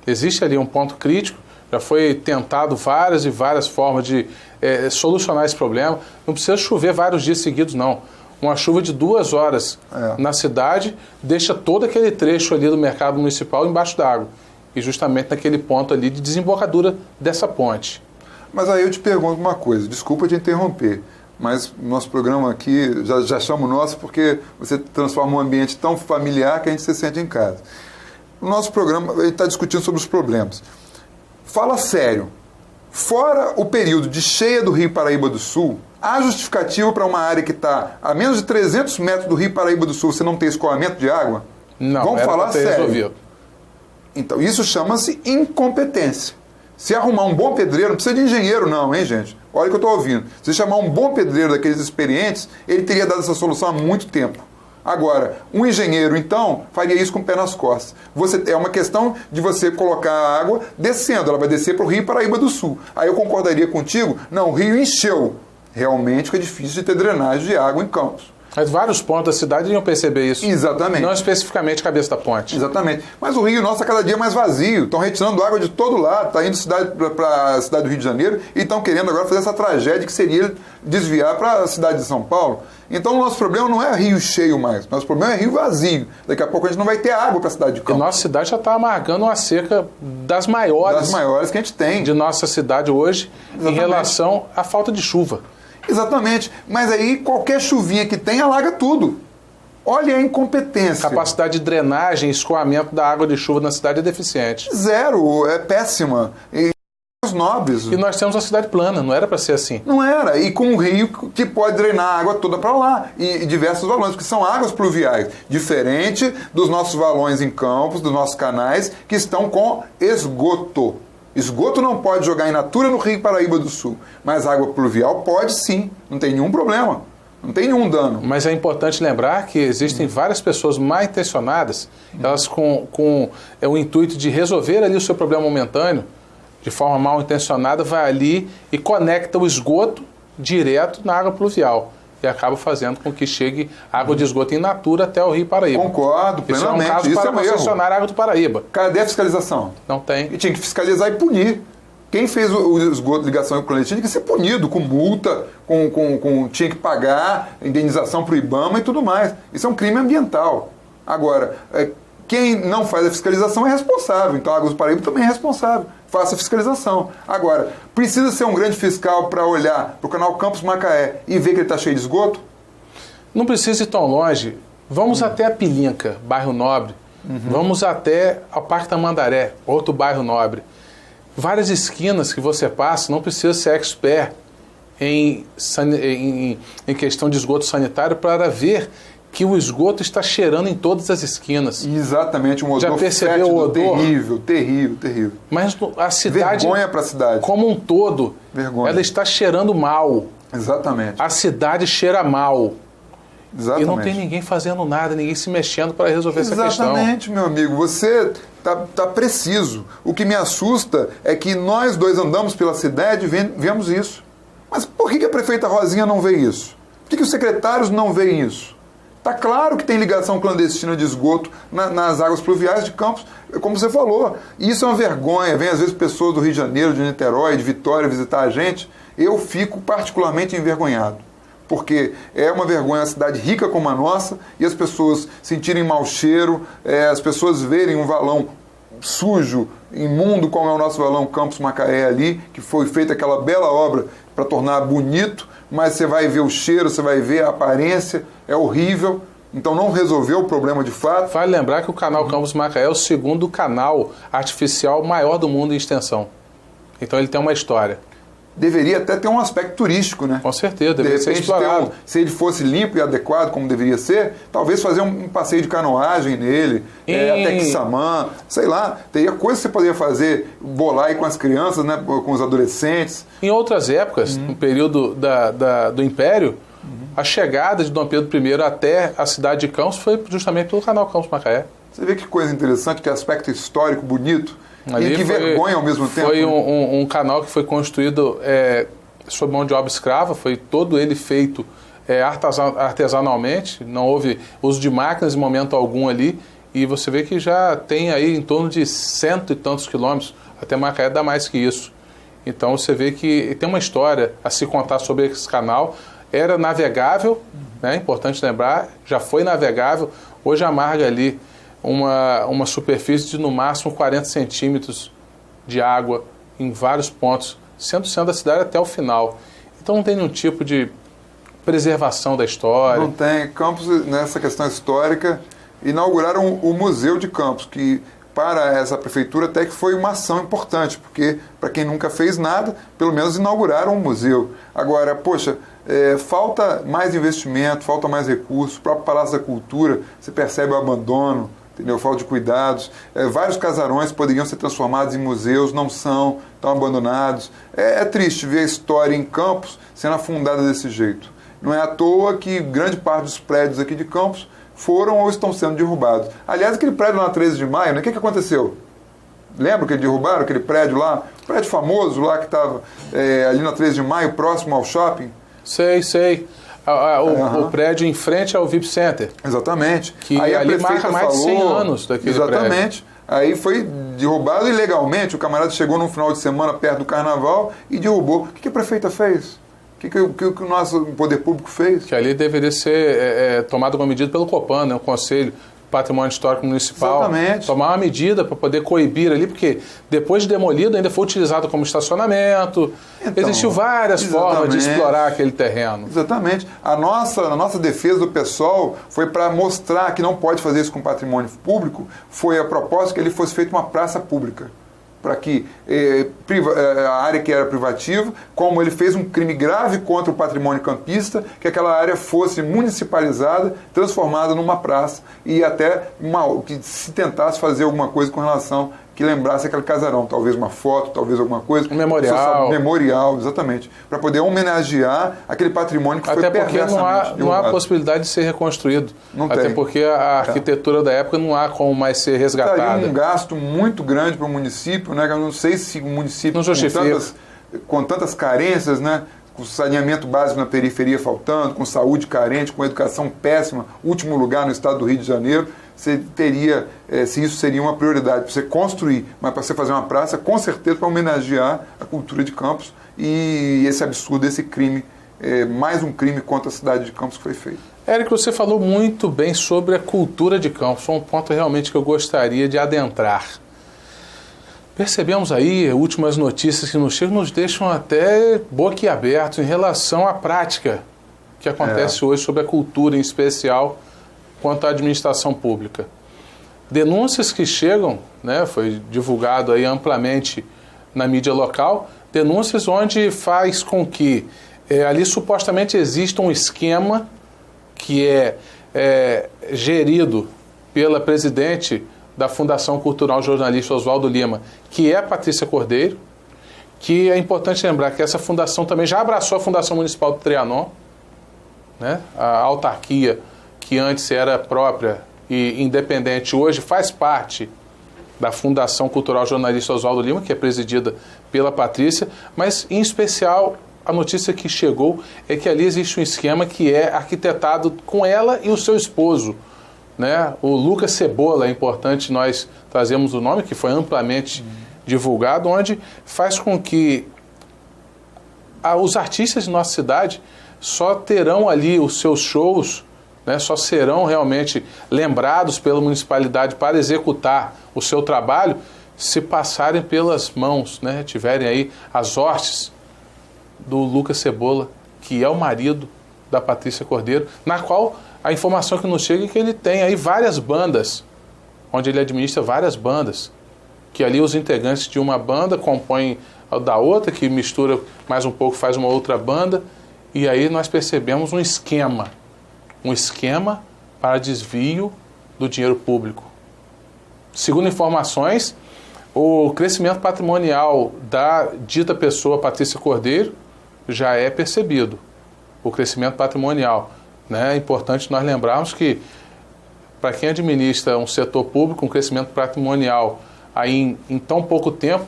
existe ali um ponto crítico, já foi tentado várias e várias formas de solucionar esse problema. Não precisa chover vários dias seguidos, não. Uma chuva de 2 horas na cidade deixa todo aquele trecho ali do mercado municipal embaixo d'água. E justamente naquele ponto ali de desembocadura dessa ponte. Mas aí eu te pergunto uma coisa, desculpa te interromper, mas nosso programa aqui, já chamo nosso porque você transforma um ambiente tão familiar que a gente se sente em casa. O nosso programa, ele está discutindo sobre os problemas. Fala sério, fora o período de cheia do Rio Paraíba do Sul, há justificativa para uma área que está a menos de 300 metros do Rio Paraíba do Sul você não ter escoamento de água? Não, vamos falar sério. Resolvido. Então, isso chama-se incompetência. Se arrumar um bom pedreiro, não precisa de engenheiro não, hein, gente? Olha o que eu estou ouvindo. Se chamar um bom pedreiro daqueles experientes, ele teria dado essa solução há muito tempo. Agora, um engenheiro, então, faria isso com o pé nas costas. É uma questão de você colocar a água descendo, ela vai descer para o Rio Paraíba do Sul. Aí eu concordaria contigo, não, o rio encheu. Realmente fica difícil de ter drenagem de água em Campos. Mas vários pontos da cidade iriam perceber isso. Exatamente. Não especificamente a cabeça da ponte. Exatamente. Mas o rio nosso é cada dia mais vazio. Estão retirando água de todo lado. Está indo para a cidade do Rio de Janeiro e estão querendo agora fazer essa tragédia que seria desviar para a cidade de São Paulo. Então o nosso problema não é rio cheio mais. Nosso problema é rio vazio. Daqui a pouco a gente não vai ter água para a cidade de Campos. E nossa cidade já está amargando uma seca das maiores que a gente tem. De nossa cidade hoje. Exatamente. Em relação à falta de chuva. Exatamente, mas aí qualquer chuvinha que tem alaga tudo. Olha a incompetência. Capacidade de drenagem, escoamento da água de chuva na cidade é deficiente. Zero, é péssima. E os nobres. E nós temos uma cidade plana, não era para ser assim. Não era, e com um rio que pode drenar a água toda para lá, e diversos valões, que são águas pluviais, diferente dos nossos valões em Campos, dos nossos canais, que estão com esgoto. Esgoto não pode jogar in natura no Rio Paraíba do Sul, mas água pluvial pode sim, não tem nenhum problema, não tem nenhum dano. Mas é importante lembrar que existem várias pessoas mal intencionadas, elas com o intuito de resolver ali o seu problema momentâneo, de forma mal intencionada, vai ali e conecta o esgoto direto na água pluvial. E acaba fazendo com que chegue água de esgoto in natura até o Rio Paraíba. Concordo, plenamente. Isso é um caso para concessionar a água do Paraíba. Cadê a fiscalização? Não tem. E tinha que fiscalizar e punir. Quem fez o esgoto de ligação clandestina tinha que ser punido, com multa, tinha que pagar indenização para o IBAMA e tudo mais. Isso é um crime ambiental. Agora, quem não faz a fiscalização é responsável. Então a Águas do Paraíba também é responsável. Faça a fiscalização. Agora, precisa ser um grande fiscal para olhar para o canal Campos Macaé e ver que ele está cheio de esgoto? Não precisa ir tão longe. Vamos até a Pilinca, bairro Nobre. Vamos até ao Parque Tamandaré, outro bairro nobre. Várias esquinas que você passa, não precisa ser expert em questão de esgoto sanitário para ver que o esgoto está cheirando em todas as esquinas. Exatamente, um odor já percebeu fétido, o odor? Terrível, terrível, terrível. Mas a cidade, vergonha para a cidade, como um todo, vergonha. Ela está cheirando mal. Exatamente. A cidade cheira mal. Exatamente. E não tem ninguém fazendo nada, ninguém se mexendo para resolver essa questão. Exatamente, meu amigo. Você tá preciso. O que me assusta é que nós dois andamos pela cidade e vemos isso. Mas por que a prefeita Rosinha não vê isso? Por que os secretários não veem isso? Está claro que tem ligação clandestina de esgoto nas águas pluviais de Campos, como você falou. E isso é uma vergonha. Vem às vezes pessoas do Rio de Janeiro, de Niterói, de Vitória visitar a gente. Eu fico particularmente envergonhado. Porque é uma vergonha a cidade rica como a nossa e as pessoas sentirem mau cheiro, as pessoas verem um valão sujo, imundo, como é o nosso valão Campos Macaé ali, que foi feita aquela bela obra para tornar bonito, mas você vai ver o cheiro, você vai ver a aparência, é horrível. Então não resolveu o problema de fato. Vale lembrar que o canal Campos Macaé é o segundo canal artificial maior do mundo em extensão. Então ele tem uma história. Deveria até ter um aspecto turístico, né? Com certeza, deveria ser explorado. Se ele fosse limpo e adequado, como deveria ser, talvez fazer um passeio de canoagem nele, até Quissamã, sei lá. Teria coisas que você poderia fazer, bolar aí com as crianças, né, com os adolescentes. Em outras épocas, no período do Império, a chegada de Dom Pedro I até a cidade de Campos foi justamente pelo canal Campos Macaé. Você vê que coisa interessante, que aspecto histórico bonito. Ali e que vergonha ao mesmo tempo. Foi um canal que foi construído sob mão de obra escrava, foi todo ele feito artesanalmente, não houve uso de máquinas em momento algum ali, e você vê que já tem aí em torno de 100 e tantos quilômetros, até Macaé dá mais que isso. Então você vê que tem uma história a se contar sobre esse canal. Era navegável, né, importante lembrar, já foi navegável, hoje amarga ali uma superfície de no máximo 40 centímetros de água em vários pontos, sendo o centro da cidade até o final. Então não tem nenhum tipo de preservação da história. Não tem. Campos, nessa questão histórica, inauguraram o Museu de Campos, que para essa prefeitura até que foi uma ação importante, porque para quem nunca fez nada, pelo menos inauguraram um museu. Agora, poxa, falta mais investimento, falta mais recursos, o próprio Palácio da Cultura, você percebe o abandono, entendeu? Falta de cuidados. Vários casarões poderiam ser transformados em museus, não são, estão abandonados. É triste ver a história em Campos sendo afundada desse jeito. Não é à toa que grande parte dos prédios aqui de Campos foram ou estão sendo derrubados. Aliás, aquele prédio lá na 13 de maio, né? O que aconteceu? Lembra que derrubaram aquele prédio lá? Prédio famoso lá que estava ali na 13 de maio, próximo ao shopping? Sei. O prédio em frente ao VIP Center. Exatamente. Que aí ali marca mais de 100 anos daquele prédio. Exatamente. Aí foi derrubado ilegalmente. O camarada chegou no final de semana perto do carnaval e derrubou. O que a prefeita fez? O que o nosso poder público fez? Que ali deveria ser tomado uma medida pelo Copan, né, o Conselho Patrimônio Histórico Municipal. Exatamente. Tomar uma medida para poder coibir ali, porque depois de demolido ainda foi utilizado como estacionamento. Então, existiu várias formas de explorar aquele terreno. Exatamente. A nossa defesa do pessoal foi para mostrar que não pode fazer isso com patrimônio público, foi a proposta que ele fosse feito uma praça pública. Para que a área que era privativa, como ele fez um crime grave contra o patrimônio campista, que aquela área fosse municipalizada, transformada numa praça e até que se tentasse fazer alguma coisa com relação que lembrasse aquele casarão, talvez uma foto, talvez alguma coisa. Um memorial. Memorial, exatamente, para poder homenagear aquele patrimônio que foi perversamente derrubado. Até porque não há possibilidade de ser reconstruído. Até porque a arquitetura da época não há como mais ser resgatada. Tá aí um gasto muito grande para o município, né? Eu não sei se o município, com tantas carências, né? Com saneamento básico na periferia faltando, com saúde carente, com educação péssima, último lugar no estado do Rio de Janeiro, você teria, se isso seria uma prioridade para você construir, mas para você fazer uma praça, com certeza para homenagear a cultura de Campos e esse absurdo, esse crime, mais um crime contra a cidade de Campos que foi feito. Érico, você falou muito bem sobre a cultura de Campos, um ponto realmente que eu gostaria de adentrar. Percebemos aí últimas notícias que nos chegam, nos deixam até boquiabertos em relação à prática que acontece hoje sobre a cultura, em especial quanto à administração pública. Denúncias que chegam, né, foi divulgado aí amplamente na mídia local, denúncias onde faz com que ali supostamente exista um esquema que é gerido pela presidente da Fundação Cultural Jornalista Oswaldo Lima, que é a Patrícia Cordeiro, que é importante lembrar que essa fundação também já abraçou a Fundação Municipal do Trianon, né? A autarquia que antes era própria e independente, hoje faz parte da Fundação Cultural Jornalista Oswaldo Lima, que é presidida pela Patrícia, mas em especial a notícia que chegou é que ali existe um esquema que é arquitetado com ela e o seu esposo, né? O Lucas Cebola, é importante nós trazemos o nome, que foi amplamente divulgado, onde faz com que os artistas de nossa cidade só terão ali os seus shows, né? Só serão realmente lembrados pela municipalidade para executar o seu trabalho se passarem pelas mãos, né? Tiverem aí as hostes do Lucas Cebola, que é o marido da Patrícia Cordeiro, na qual a informação que nos chega é que ele tem aí várias bandas, onde ele administra várias bandas, que ali os integrantes de uma banda compõem a da outra, que mistura mais um pouco, faz uma outra banda, e aí nós percebemos um esquema para desvio do dinheiro público. Segundo informações, o crescimento patrimonial da dita pessoa, Patrícia Cordeiro, já é percebido. O crescimento patrimonial, né? É importante nós lembrarmos que, para quem administra um setor público, um crescimento patrimonial aí em tão pouco tempo,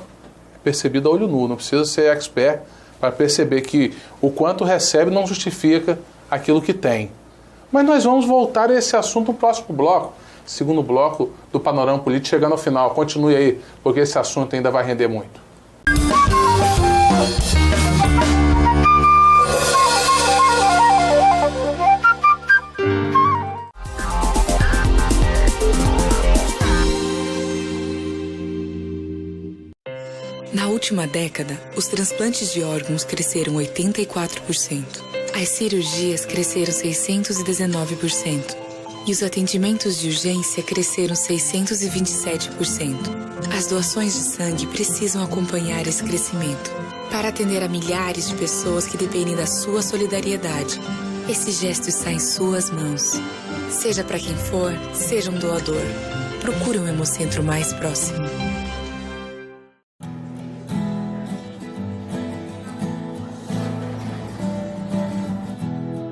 é percebido a olho nu. Não precisa ser expert para perceber que o quanto recebe não justifica aquilo que tem. Mas nós vamos voltar a esse assunto no próximo bloco, segundo bloco do Panorama Político, chegando ao final. Continue aí, porque esse assunto ainda vai render muito. Na última década, os transplantes de órgãos cresceram 84%. As cirurgias cresceram 619%. E os atendimentos de urgência cresceram 627%. As doações de sangue precisam acompanhar esse crescimento para atender a milhares de pessoas que dependem da sua solidariedade. Esse gesto está em suas mãos. Seja para quem for, seja um doador. Procure um Hemocentro mais próximo.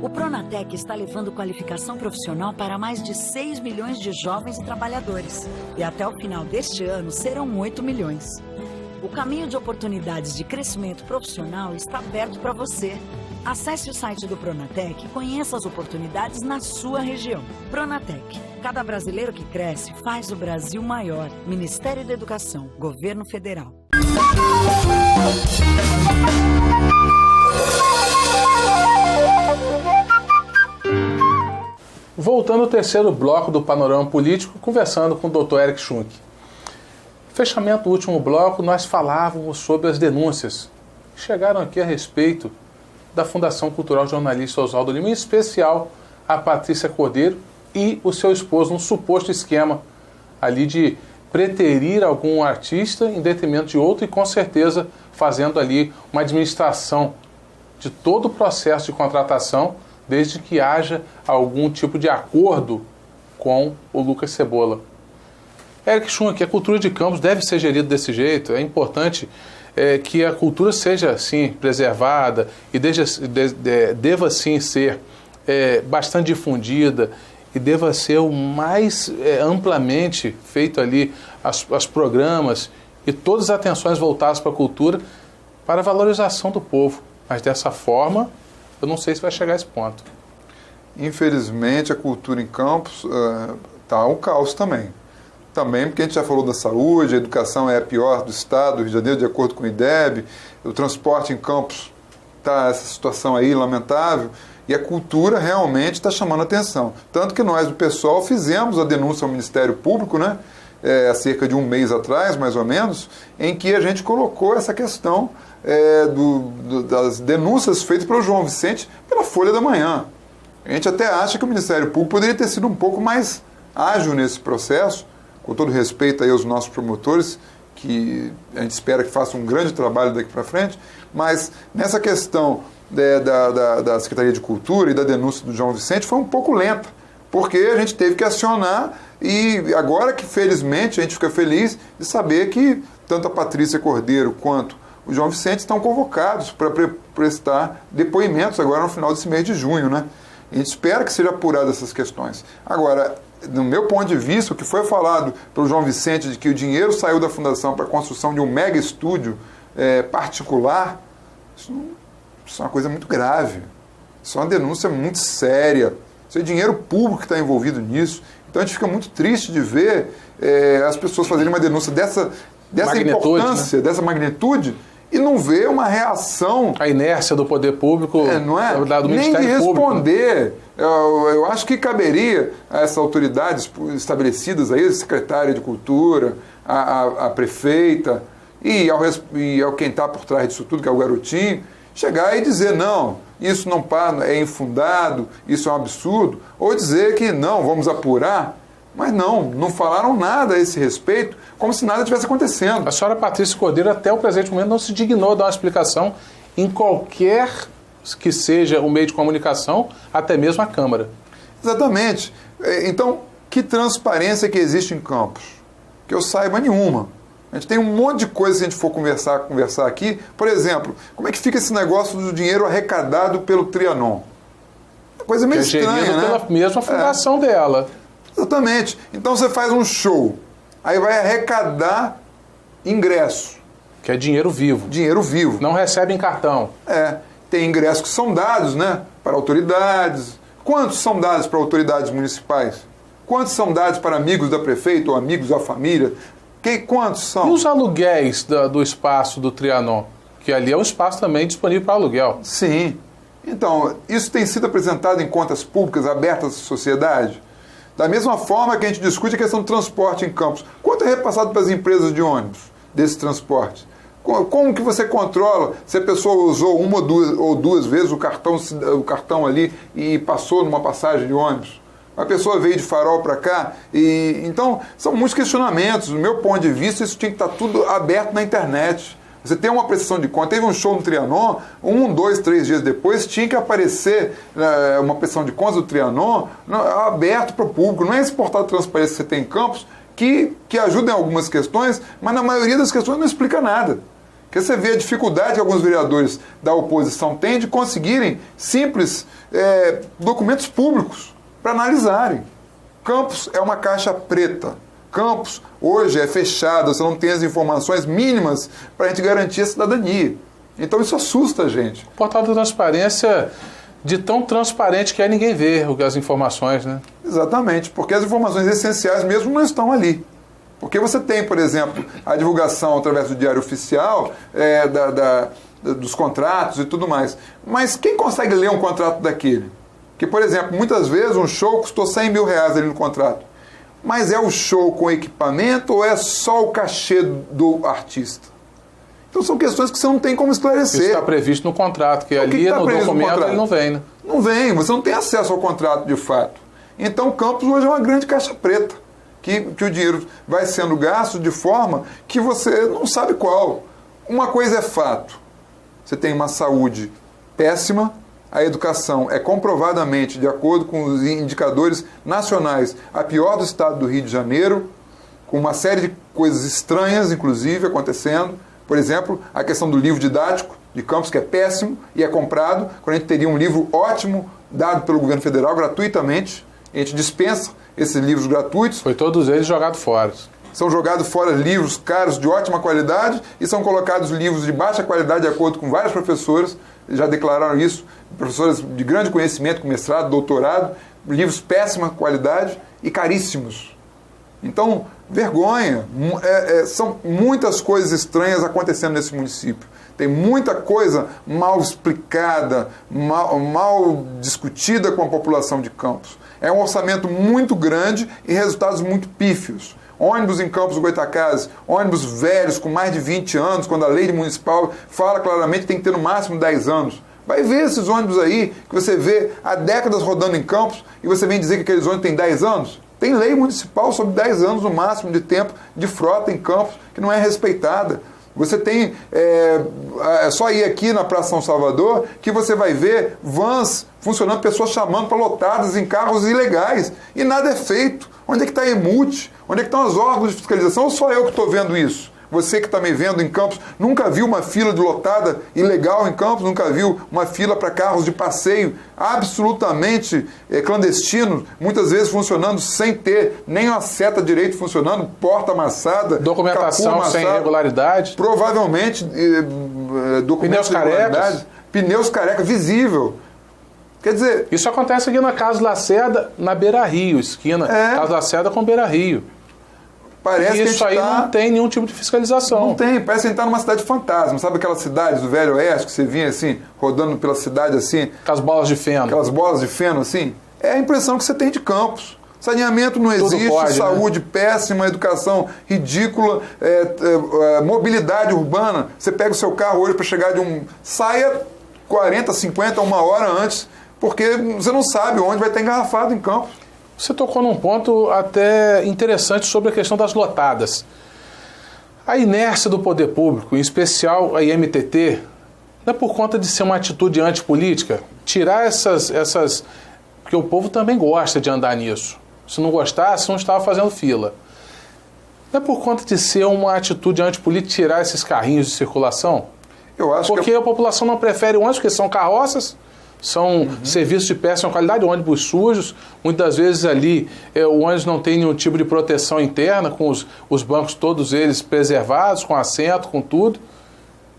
O Pronatec está levando qualificação profissional para mais de 6 milhões de jovens e trabalhadores. E até o final deste ano serão 8 milhões. O caminho de oportunidades de crescimento profissional está aberto para você. Acesse o site do Pronatec e conheça as oportunidades na sua região. Pronatec. Cada brasileiro que cresce faz o Brasil maior. Ministério da Educação. Governo Federal. Voltando ao terceiro bloco do Panorama Político, conversando com o Dr. Eric Schunk. Fechamento do último bloco, nós falávamos sobre as denúncias que chegaram aqui a respeito da Fundação Cultural Jornalista Oswaldo Lima, em especial a Patrícia Cordeiro e o seu esposo, um suposto esquema ali de preterir algum artista em detrimento de outro e com certeza fazendo ali uma administração de todo o processo de contratação, desde que haja algum tipo de acordo com o Lucas Cebola. Eric Schum, que a cultura de campos deve ser gerida desse jeito. É importante que a cultura seja, sim, preservada e deva, sim, ser bastante difundida e deva ser o mais amplamente feito ali as programas e todas as atenções voltadas para a cultura, para a valorização do povo. Mas dessa forma, eu não sei se vai chegar a esse ponto. Infelizmente, a cultura em Campos está um caos também. Também porque a gente já falou da saúde, a educação é a pior do estado do Rio de Janeiro, de acordo com o IDEB, o transporte em Campos está essa situação aí lamentável, e a cultura realmente está chamando a atenção. Tanto que nós, do PSOL, fizemos a denúncia ao Ministério Público, né, há cerca de um mês atrás, mais ou menos, em que a gente colocou essa questão das denúncias feitas pelo João Vicente pela Folha da Manhã. A gente até acha que o Ministério Público poderia ter sido um pouco mais ágil nesse processo, com todo respeito aí aos nossos promotores, que a gente espera que façam um grande trabalho daqui para frente, mas nessa questão da Secretaria de Cultura e da denúncia do João Vicente foi um pouco lenta, porque a gente teve que acionar, e agora que felizmente a gente fica feliz de saber que tanto a Patrícia Cordeiro quanto o João Vicente estão convocados para prestar depoimentos agora no final desse mês de junho, né? A gente espera que seja apurada essas questões. Agora, no meu ponto de vista, o que foi falado pelo João Vicente de que o dinheiro saiu da fundação para a construção de um mega estúdio particular, isso é uma coisa muito grave. Isso é uma denúncia muito séria. Isso é dinheiro público que está envolvido nisso. Então a gente fica muito triste de ver as pessoas fazerem uma denúncia dessa importância, né? Dessa magnitude, e não ver uma reação. A inércia do poder público, não é? Do nem de responder. Público. Eu acho que caberia a essas autoridades estabelecidas aí, a secretária de Cultura, a prefeita e ao quem está por trás disso tudo, que é o garotinho, chegar e dizer, não, isso não é infundado, isso é um absurdo, ou dizer que não, vamos apurar. Mas não falaram nada a esse respeito, como se nada tivesse acontecendo. A senhora Patrícia Cordeiro, até o presente momento, não se dignou a dar uma explicação em qualquer que seja o meio de comunicação, até mesmo a Câmara. Exatamente. Então, que transparência que existe em Campos? Que eu saiba nenhuma. A gente tem um monte de coisa se a gente for conversar aqui. Por exemplo, como é que fica esse negócio do dinheiro arrecadado pelo Trianon? Uma coisa meio estranha, né? Pela mesma fundação dela. Exatamente. Então você faz um show, aí vai arrecadar ingresso. Que é dinheiro vivo. Dinheiro vivo. Não recebe em cartão. Tem ingressos que são dados, né, para autoridades. Quantos são dados para autoridades municipais? Quantos são dados para amigos da prefeita ou amigos da família? Quantos são? E os aluguéis do espaço do Trianon? Que ali é um espaço também disponível para aluguel. Sim. Então, isso tem sido apresentado em contas públicas abertas à sociedade? Da mesma forma que a gente discute a questão do transporte em Campos. Quanto é repassado para as empresas de ônibus desse transporte? Como que você controla se a pessoa usou uma ou duas vezes o cartão ali e passou numa passagem de ônibus? A pessoa veio de Farol para cá então são muitos questionamentos. Do meu ponto de vista, isso tinha que estar tudo aberto na internet. Você tem uma prestação de conta, teve um show no Trianon, 1, 2, 3 dias depois tinha que aparecer uma prestação de contas do Trianon aberto para o público. Não é esse portal de transparência que você tem em Campos que ajuda em algumas questões, mas na maioria das questões não explica nada. Porque você vê a dificuldade que alguns vereadores da oposição têm de conseguirem simples documentos públicos para analisarem. Campos é uma caixa preta. Campos hoje é fechado, você não tem as informações mínimas para a gente garantir a cidadania. Então isso assusta a gente. O portal da transparência, de tão transparente que é, ninguém vê as informações, né? Exatamente, porque as informações essenciais mesmo não estão ali. Porque você tem, por exemplo, a divulgação através do Diário Oficial dos contratos e tudo mais. Mas quem consegue ler um contrato daquele? Que, por exemplo, muitas vezes um show custou 100 mil reais ali no contrato. Mas é o show com equipamento ou é só o cachê do artista? Então são questões que você não tem como esclarecer. Isso está previsto no contrato, que ali no documento ele não vem, né? Não vem, você não tem acesso ao contrato de fato. Então Campos hoje é uma grande caixa preta, que o dinheiro vai sendo gasto de forma que você não sabe qual. Uma coisa é fato, você tem uma saúde péssima, a educação é comprovadamente, de acordo com os indicadores nacionais, a pior do estado do Rio de Janeiro. com uma série de coisas estranhas, inclusive, acontecendo. Por exemplo, a questão do livro didático de Campos, que é péssimo e é comprado, quando a gente teria um livro ótimo dado pelo governo federal gratuitamente. A gente dispensa esses livros gratuitos. Foi todos eles jogados fora. São jogados fora livros caros de ótima qualidade e são colocados livros de baixa qualidade, de acordo com vários professores, já declararam isso, professores de grande conhecimento, com mestrado, doutorado, livros péssima qualidade e caríssimos. Então, vergonha. São muitas coisas estranhas acontecendo nesse município. Tem muita coisa mal explicada, mal discutida com a população de Campos. É um orçamento muito grande e resultados muito pífios. Ônibus em Campos do Goytacazes, ônibus velhos com mais de 20 anos, quando a lei municipal fala claramente que tem que ter no máximo 10 anos. Vai ver esses ônibus aí, que você vê há décadas rodando em Campos, e você vem dizer que aqueles ônibus têm 10 anos? Tem lei municipal sobre 10 anos no máximo de tempo de frota em Campos, que não é respeitada. Você tem, é só ir aqui na Praça São Salvador, que você vai ver vans funcionando, pessoas chamando para lotadas em carros ilegais, e nada é feito. Onde é que está a EMUT? Onde é que estão os órgãos de fiscalização? Ou só eu que estou vendo isso? Você que está me vendo em Campos, nunca viu uma fila de lotada ilegal em Campos? Nunca viu uma fila para carros de passeio absolutamente clandestinos, muitas vezes funcionando sem ter nem uma seta direito funcionando, porta amassada, documentação capô amassado, sem irregularidade? Provavelmente documentos pneus carecas. Pneus careca, visível. Quer dizer... Isso acontece aqui na Casa Lacerda, na Beira Rio, esquina. Casa Lacerda com Beira Rio. Parece e isso aí não tem nenhum tipo de fiscalização. Não tem, parece que a gente está numa cidade fantasma. Sabe aquelas cidades do Velho Oeste que você vinha assim, rodando pela cidade assim? Aquelas bolas de feno. Aquelas bolas de feno assim? É a impressão que você tem de Campos. Saneamento não existe, pode, saúde péssima, educação ridícula, mobilidade urbana. Você pega o seu carro hoje para chegar saia 40, 50, uma hora antes, porque você não sabe onde vai estar engarrafado em Campos. Você tocou num ponto até interessante sobre a questão das lotadas. A inércia do poder público, em especial a IMTT, não é por conta de ser uma atitude antipolítica, tirar essas... Porque o povo também gosta de andar nisso. Se não gostasse, não estava fazendo fila. Não é por conta de ser uma atitude antipolítica tirar esses carrinhos de circulação? Eu acho porque a população não prefere ônibus, porque são carroças, são serviços de péssima qualidade, ônibus sujos, muitas vezes ali o ônibus não tem nenhum tipo de proteção interna, com os bancos todos eles preservados, com assento, com tudo,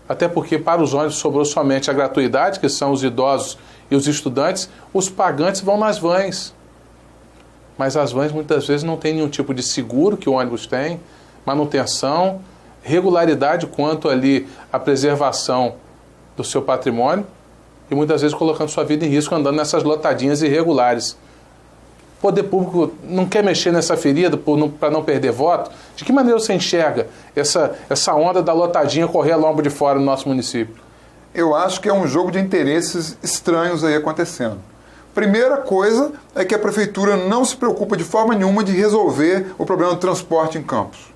até porque para os ônibus sobrou somente a gratuidade, que são os idosos e os estudantes, os pagantes vão nas vans, mas as vans muitas vezes não têm nenhum tipo de seguro que o ônibus tem, manutenção, regularidade quanto ali a preservação do seu patrimônio, e muitas vezes colocando sua vida em risco andando nessas lotadinhas irregulares. O poder público não quer mexer nessa ferida para não perder voto? De que maneira você enxerga essa onda da lotadinha correr a lombo de fora no nosso município? Eu acho que é um jogo de interesses estranhos aí acontecendo. Primeira coisa é que a prefeitura não se preocupa de forma nenhuma de resolver o problema do transporte em Campos.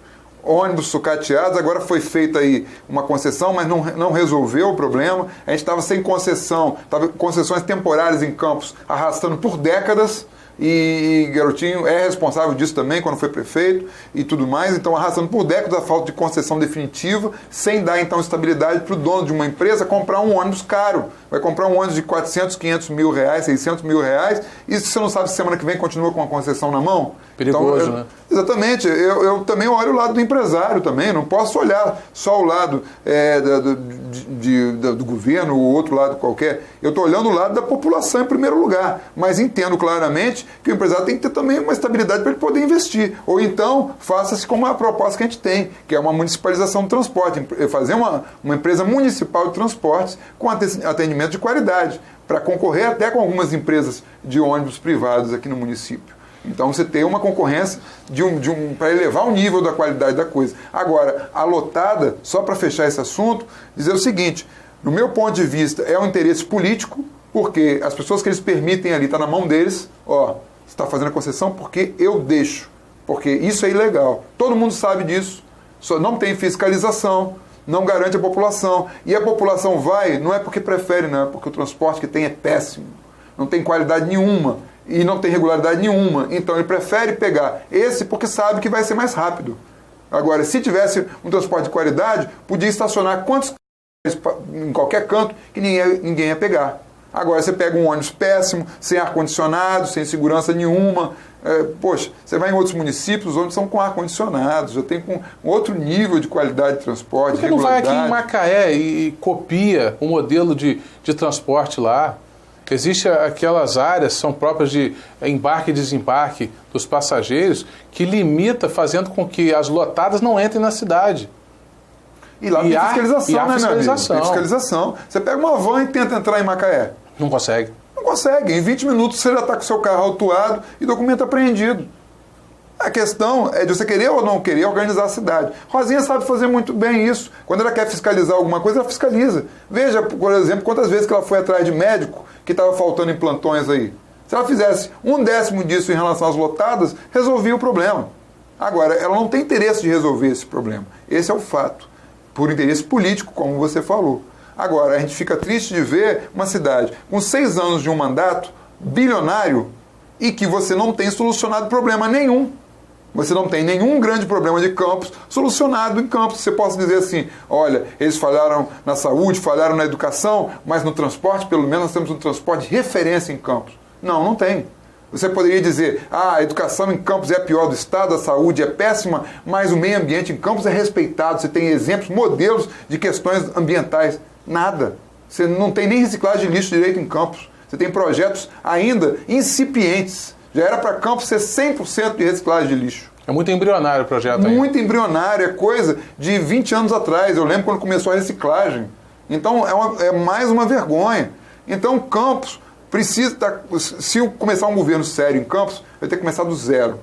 Ônibus sucateados, agora foi feita aí uma concessão, mas não resolveu o problema. A gente estava sem concessão, estava com concessões temporárias em Campos, arrastando por décadas, e Garotinho é responsável disso também, quando foi prefeito e tudo mais. Então, arrastando por décadas a falta de concessão definitiva, sem dar, então, estabilidade para o dono de uma empresa comprar um ônibus caro. Vai comprar um ônibus de 400, 500 mil reais, 600 mil reais, e você não sabe se semana que vem continua com a concessão na mão? Perigoso, então, né? Exatamente. Eu também olho o lado do empresário também, não posso olhar só o lado do governo ou outro lado qualquer. Eu estou olhando o lado da população em primeiro lugar, mas entendo claramente que o empresário tem que ter também uma estabilidade para ele poder investir. Ou então, faça-se como a proposta que a gente tem, que é uma municipalização do transporte, fazer uma empresa municipal de transportes com atendimento de qualidade, para concorrer até com algumas empresas de ônibus privados aqui no município. Então você tem uma concorrência para elevar o nível da qualidade da coisa. Agora, a lotada, só para fechar esse assunto, dizer o seguinte: no meu ponto de vista, é um interesse político, porque as pessoas que eles permitem ali, está na mão deles, você está fazendo a concessão porque eu deixo, porque isso é ilegal. Todo mundo sabe disso, só não tem fiscalização, não garante a população. E a população vai, não é porque prefere, não, é porque o transporte que tem é péssimo. não tem qualidade nenhuma e não tem regularidade nenhuma. Então ele prefere pegar esse porque sabe que vai ser mais rápido. Agora, se tivesse um transporte de qualidade, podia estacionar quantos em qualquer canto que ninguém ia pegar. Agora, você pega um ônibus péssimo, sem ar-condicionado, sem segurança nenhuma. Poxa, você vai em outros municípios, os ônibus são com ar-condicionado, já tem com outro nível de qualidade de transporte, Por que não vai aqui em Macaé e copia o modelo de transporte lá? Existem aquelas áreas, são próprias de embarque e desembarque dos passageiros, que limita, fazendo com que as lotadas não entrem na cidade. E lá tem fiscalização, né, meu amigo? Tem fiscalização. Você pega uma van e tenta entrar em Macaé. Não consegue. Não consegue. Em 20 minutos você já está com o seu carro autuado e documento apreendido. A questão é de você querer ou não querer organizar a cidade. Rosinha sabe fazer muito bem isso. Quando ela quer fiscalizar alguma coisa, ela fiscaliza. Veja, por exemplo, quantas vezes que ela foi atrás de médico que estava faltando em plantões aí. Se ela fizesse 1/10 disso em relação às lotadas, resolvia o problema. Agora, ela não tem interesse de resolver esse problema. Esse é o fato. Por interesse político, como você falou. Agora, a gente fica triste de ver uma cidade com 6 anos de um mandato bilionário e que você não tem solucionado problema nenhum. Você não tem nenhum grande problema de Campos solucionado em Campos. Você pode dizer assim, olha, eles falharam na saúde, falharam na educação, mas no transporte, pelo menos nós temos um transporte de referência em Campos. Não, não tem. Você poderia dizer, a educação em Campos é a pior do estado, a saúde é péssima, mas o meio ambiente em Campos é respeitado. Você tem exemplos, modelos de questões ambientais. Nada. Você não tem nem reciclagem de lixo direito em Campos. Você tem projetos ainda incipientes. Já era para Campos ser 100% de reciclagem de lixo. É muito embrionário o projeto ainda. Muito embrionário, é coisa de 20 anos atrás. Eu lembro quando começou a reciclagem. Então é mais uma vergonha. Então Campos precisa estar... Se começar um governo sério em Campos, vai ter que começar do zero.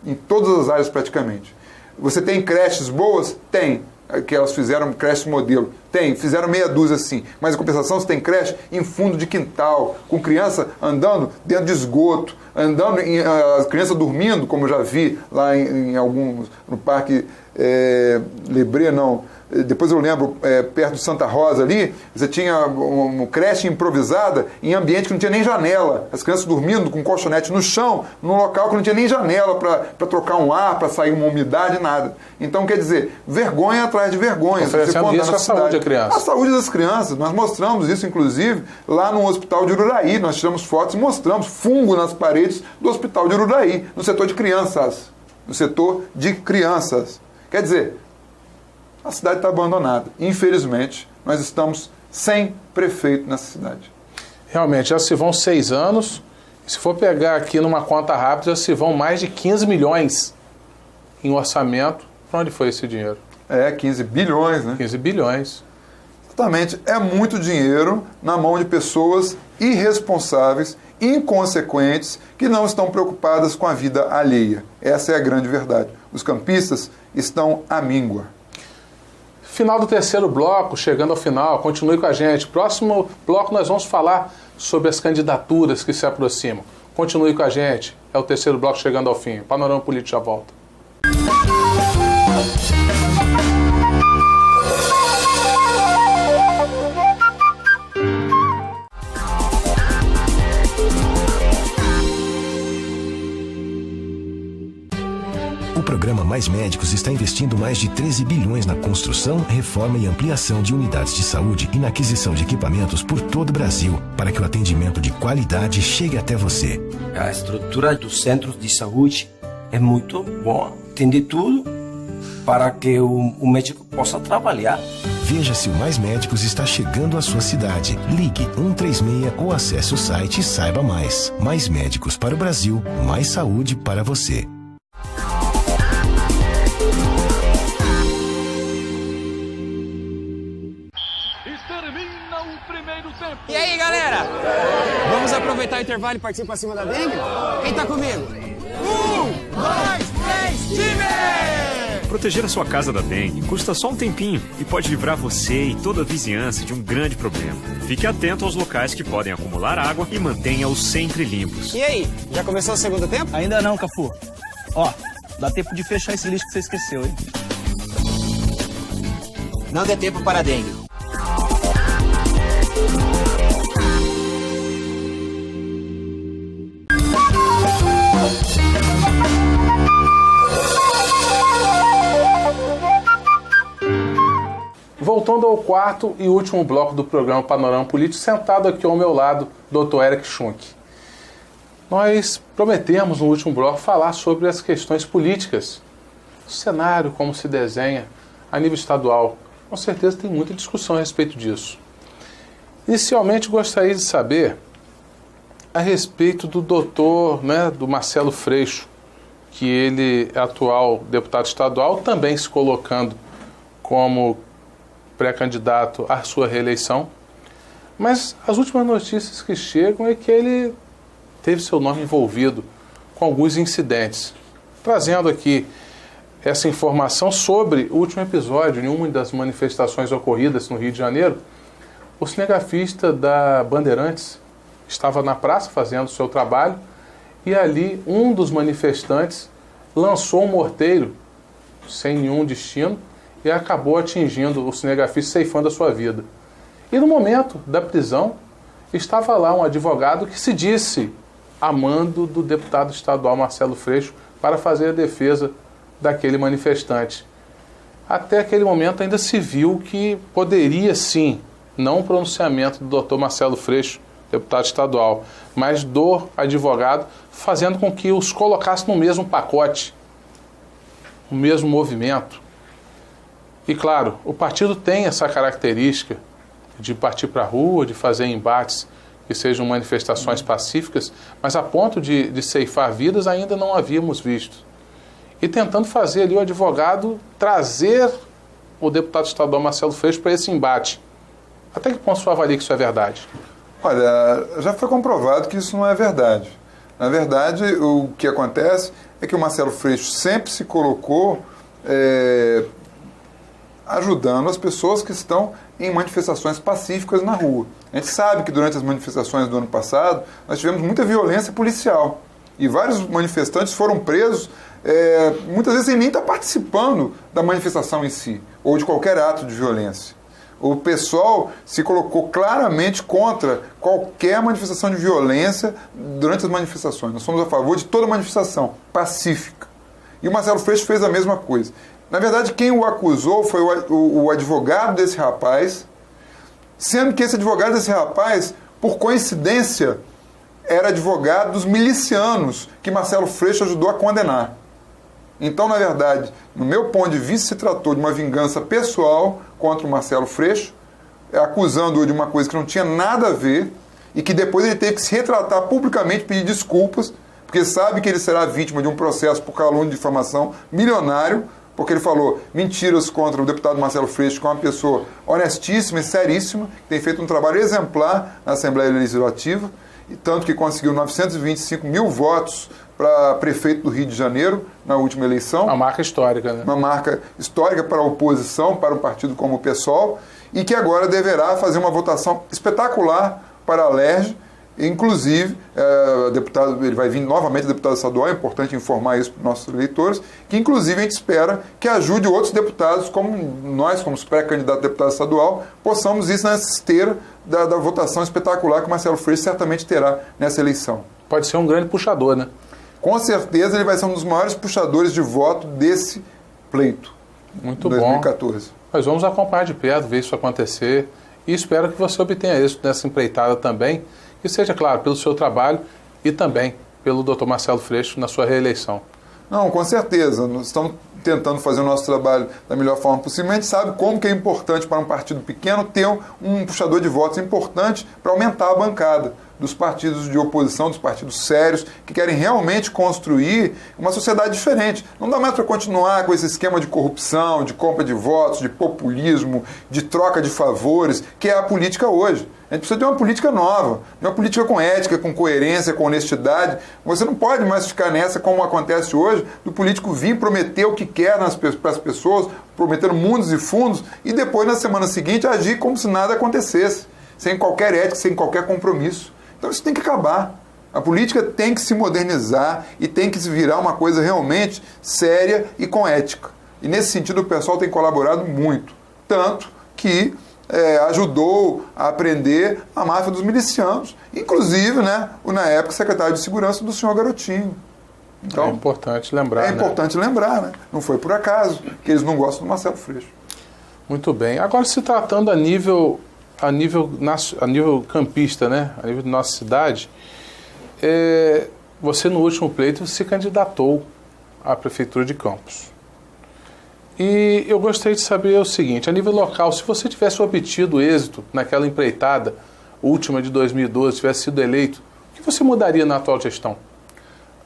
Em todas as áreas praticamente. Você tem creches boas? Tem. Que elas fizeram creche modelo. Tem, fizeram meia dúzia assim. Mas em compensação você tem creche em fundo de quintal, com criança andando dentro de esgoto, andando, as crianças dormindo, como eu já vi lá em alguns, no Parque Lebré, não. Depois eu lembro, perto de Santa Rosa ali, você tinha uma creche improvisada em ambiente que não tinha nem janela. As crianças dormindo com colchonete no chão, num local que não tinha nem janela para trocar um ar, para sair uma umidade, nada. Então, quer dizer, vergonha atrás de vergonha. Oferecendo isso à saúde da criança. A saúde das crianças. Nós mostramos isso, inclusive, lá no hospital de Ururaí. Nós tiramos fotos e mostramos fungo nas paredes do hospital de Ururaí, no setor de crianças. No setor de crianças. Quer dizer... A cidade está abandonada. Infelizmente, nós estamos sem prefeito nessa cidade. Realmente, já se vão 6 anos. Se for pegar aqui numa conta rápida, já se vão mais de 15 milhões em orçamento. Para onde foi esse dinheiro? 15 bilhões, né? 15 bilhões. Exatamente. É muito dinheiro na mão de pessoas irresponsáveis, inconsequentes, que não estão preocupadas com a vida alheia. Essa é a grande verdade. Os campistas estão à míngua. Final do terceiro bloco, chegando ao final, continue com a gente. Próximo bloco nós vamos falar sobre as candidaturas que se aproximam. Continue com a gente, é o terceiro bloco chegando ao fim. Panorama Político já volta. O programa Mais Médicos está investindo mais de 13 bilhões na construção, reforma e ampliação de unidades de saúde e na aquisição de equipamentos por todo o Brasil, para que o atendimento de qualidade chegue até você. A estrutura dos centros de saúde é muito boa. Tem de tudo para que o médico possa trabalhar. Veja se o Mais Médicos está chegando à sua cidade. Ligue 136 ou acesse o site e saiba mais. Mais Médicos para o Brasil, mais saúde para você. E aí, galera? Vamos aproveitar o intervalo e partir pra cima da dengue? Quem tá comigo? 1, 2, 3, time! Proteger a sua casa da dengue custa só um tempinho e pode livrar você e toda a vizinhança de um grande problema. Fique atento aos locais que podem acumular água e mantenha-os sempre limpos. E aí, já começou o segundo tempo? Ainda não, Cafu. Ó, dá tempo de fechar esse lixo que você esqueceu, hein? Não dê tempo para a dengue. voltando ao quarto e último bloco do programa Panorama Político, sentado aqui ao meu lado, Dr. Eric Schunk. Nós prometemos no último bloco falar sobre as questões políticas, o cenário, como se desenha a nível estadual. Com certeza tem muita discussão a respeito disso. Inicialmente, gostaria de saber a respeito do doutor, do Marcelo Freixo, que ele é atual deputado estadual, também se colocando como pré-candidato à sua reeleição. Mas as últimas notícias que chegam é que ele teve seu nome envolvido com alguns incidentes. Trazendo aqui essa informação sobre o último episódio, em uma das manifestações ocorridas no Rio de Janeiro, o cinegrafista da Bandeirantes estava na praça fazendo o seu trabalho e ali um dos manifestantes lançou um morteiro sem nenhum destino e acabou atingindo o cinegrafista, ceifando a sua vida. E no momento da prisão estava lá um advogado que se disse amando do deputado estadual Marcelo Freixo para fazer a defesa daquele manifestante. Até aquele momento ainda se viu que poderia sim, não o pronunciamento do Dr. Marcelo Freixo, deputado estadual, mas do advogado, fazendo com que os colocasse no mesmo pacote, no mesmo movimento. E claro, o partido tem essa característica de partir para a rua, de fazer embates que sejam manifestações pacíficas, mas a ponto de ceifar vidas ainda não havíamos visto. E tentando fazer ali o advogado trazer o deputado estadual Marcelo Freixo para esse embate. Até que ponto o senhor avalia que isso é verdade? Olha, já foi comprovado que isso não é verdade. Na verdade, o que acontece é que o Marcelo Freixo sempre se colocou ajudando as pessoas que estão em manifestações pacíficas na rua. A gente sabe que durante as manifestações do ano passado, nós tivemos muita violência policial. E vários manifestantes foram presos, muitas vezes sem nem estar participando da manifestação em si, ou de qualquer ato de violência. O pessoal se colocou claramente contra qualquer manifestação de violência durante as manifestações. Nós somos a favor de toda manifestação pacífica. E o Marcelo Freixo fez a mesma coisa. Na verdade, quem o acusou foi o advogado desse rapaz, sendo que esse advogado desse rapaz, por coincidência, era advogado dos milicianos que Marcelo Freixo ajudou a condenar. Então, na verdade, no meu ponto de vista, se tratou de uma vingança pessoal contra o Marcelo Freixo, acusando-o de uma coisa que não tinha nada a ver e que depois ele teve que se retratar publicamente, pedir desculpas, porque sabe que ele será vítima de um processo por calúnia de difamação milionário, porque ele falou mentiras contra o deputado Marcelo Freixo, que é uma pessoa honestíssima e seríssima, que tem feito um trabalho exemplar na Assembleia Legislativa, e tanto que conseguiu 925 mil votos para prefeito do Rio de Janeiro na última eleição. Uma marca histórica, né? Uma marca histórica para a oposição, para um partido como o PSOL, e que agora deverá fazer uma votação espetacular para a LERJ. Inclusive, deputado, ele vai vir novamente deputado estadual, é importante informar isso para os nossos eleitores, que inclusive a gente espera que ajude outros deputados, como nós, como pré-candidato a deputado estadual, possamos ir nessa esteira da votação espetacular que o Marcelo Freixo certamente terá nessa eleição. Pode ser um grande puxador, né? Com certeza ele vai ser um dos maiores puxadores de voto desse pleito. Muito 2014. bom. Nós vamos acompanhar de perto, ver isso acontecer, e espero que você obtenha êxito nessa empreitada também, que seja, claro, pelo seu trabalho e também pelo Dr. Marcelo Freixo na sua reeleição. Não, com certeza. Nós estamos tentando fazer o nosso trabalho da melhor forma possível. A gente sabe como que é importante para um partido pequeno ter um puxador de votos importante para aumentar a bancada dos partidos de oposição, dos partidos sérios, que querem realmente construir uma sociedade diferente. Não dá mais para continuar com esse esquema de corrupção, de compra de votos, de populismo, de troca de favores, que é a política hoje. A gente precisa de uma política nova, de uma política com ética, com coerência, com honestidade. Você não pode mais ficar nessa, como acontece hoje, do político vir prometer o que quer para as pessoas, prometendo mundos e fundos, e depois, na semana seguinte, agir como se nada acontecesse, sem qualquer ética, sem qualquer compromisso. Então isso tem que acabar. A política tem que se modernizar e tem que se virar uma coisa realmente séria e com ética. E nesse sentido o pessoal tem colaborado muito. Tanto que ajudou a prender a máfia dos milicianos. Inclusive, né, na época, secretário de Segurança do senhor Garotinho. Então, é importante lembrar. É importante lembrar, né? Não foi por acaso que eles não gostam do Marcelo Freixo. Muito bem. Agora, se tratando a nível campista, né? A nível da nossa cidade, você no último pleito se candidatou à Prefeitura de Campos. E eu gostaria de saber o seguinte, a nível local, se você tivesse obtido êxito naquela empreitada última de 2012, tivesse sido eleito, o que você mudaria na atual gestão?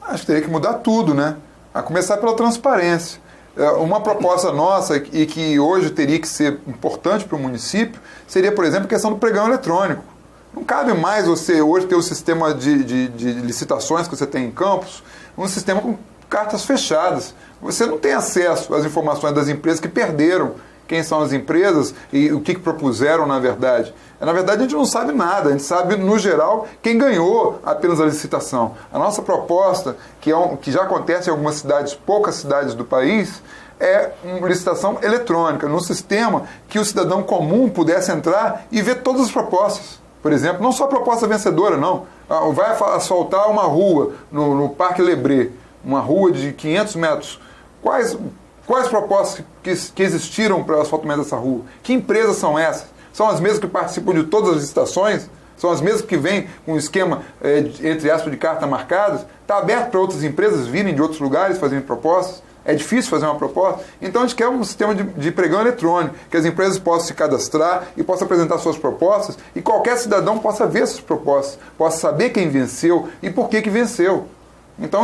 Acho que teria que mudar tudo, né? A começar pela transparência. Uma proposta nossa e que hoje teria que ser importante para o município seria, por exemplo, a questão do pregão eletrônico. Não cabe mais você hoje ter o sistema de licitações que você tem em Campos, um sistema com cartas fechadas. Você não tem acesso às informações das empresas que perderam, quem são as empresas e o que propuseram, na verdade. Na verdade, a gente não sabe nada, a gente sabe, no geral, quem ganhou apenas a licitação. A nossa proposta, que já acontece em algumas cidades, poucas cidades do país, é uma licitação eletrônica, num sistema que o cidadão comum pudesse entrar e ver todas as propostas. Por exemplo, não só a proposta vencedora, não. Vai asfaltar uma rua no Parque Lebré, uma rua de 500 metros. Quais propostas que existiram para o asfaltamento dessa rua? Que empresas são essas? São as mesmas que participam de todas as licitações? São as mesmas que vêm com um esquema, entre aspas, de carta marcadas? Está aberto para outras empresas virem de outros lugares fazendo propostas? É difícil fazer uma proposta? Então a gente quer um sistema de pregão eletrônico, que as empresas possam se cadastrar e possam apresentar suas propostas e qualquer cidadão possa ver essas propostas, possa saber quem venceu e por que venceu. Então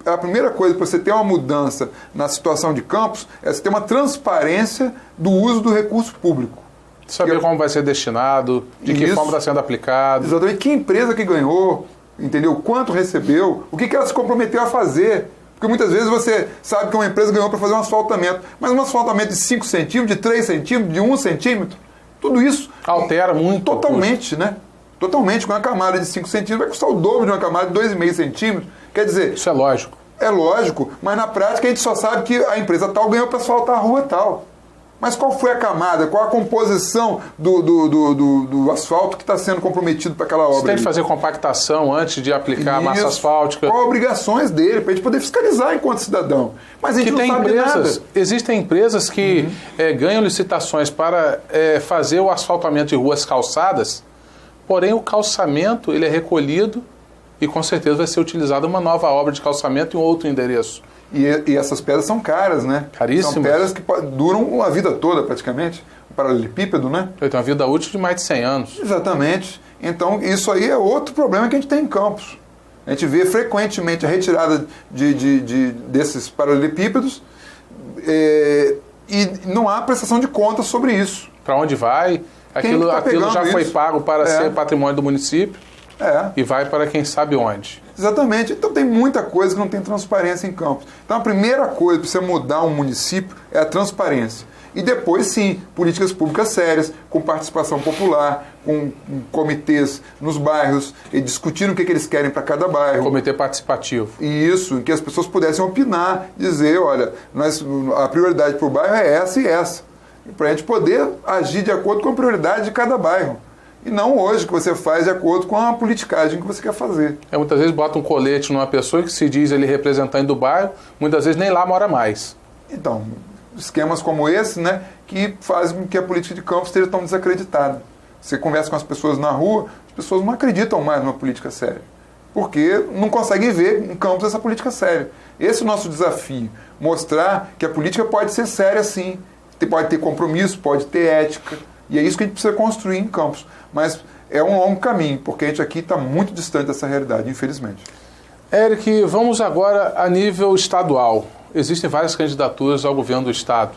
a primeira coisa para você ter uma mudança na situação de Campos é você ter uma transparência do uso do recurso público. Saber como vai ser destinado, de que forma está sendo aplicado. Exatamente, que empresa que ganhou, entendeu? Quanto recebeu, o que ela se comprometeu a fazer. Porque muitas vezes você sabe que uma empresa ganhou para fazer um asfaltamento, mas um asfaltamento de 5 centímetros, de 3 centímetros, de 1 centímetro, tudo isso altera muito. Totalmente, né? Totalmente. Com uma camada de 5 centímetros vai custar o dobro de uma camada de 2,5 centímetros. Quer dizer... Isso é lógico. É lógico, mas na prática a gente só sabe que a empresa tal ganhou para asfaltar a rua tal. Mas qual foi a camada, qual a composição do asfalto que está sendo comprometido para aquela obra? Você tem que fazer compactação antes de aplicar a massa asfáltica. Qual as obrigações dele, para a gente poder fiscalizar enquanto cidadão. Mas a gente não sabe nada. Existem empresas que ganham licitações para fazer o asfaltamento de ruas calçadas, porém o calçamento ele é recolhido e com certeza vai ser utilizada uma nova obra de calçamento em outro endereço. E essas pedras são caras, né? Caríssimas. São pedras que duram a vida toda, praticamente. Um paralelepípedo, né? Tem uma vida útil de mais de 100 anos. Exatamente. Então, isso aí é outro problema que a gente tem em Campos. A gente vê frequentemente a retirada desses paralelepípedos e não há prestação de contas sobre isso. Para onde vai? Aquilo já foi pago para ser patrimônio do município e vai para quem sabe onde. Exatamente. Então tem muita coisa que não tem transparência em Campos. Então a primeira coisa para você mudar um município é a transparência. E depois sim, políticas públicas sérias, com participação popular, com comitês nos bairros, e discutindo o que eles querem para cada bairro. Comitê participativo. Isso, em que as pessoas pudessem opinar, dizer, olha, a prioridade para o bairro é essa e essa. Para a gente poder agir de acordo com a prioridade de cada bairro. E não hoje que você faz de acordo com a politicagem que você quer fazer. Muitas vezes bota um colete numa pessoa que se diz ele representante do bairro, muitas vezes nem lá mora mais. Então, esquemas como esse, né, que fazem com que a política de Campos esteja tão desacreditada. Você conversa com as pessoas na rua, as pessoas não acreditam mais numa política séria. Porque não conseguem ver em Campos essa política séria. Esse é o nosso desafio, mostrar que a política pode ser séria sim, pode ter compromisso, pode ter ética. E é isso que a gente precisa construir em Campos. Mas é um longo caminho, porque a gente aqui está muito distante dessa realidade, infelizmente. Eric, vamos agora a nível estadual. Existem várias candidaturas ao governo do Estado.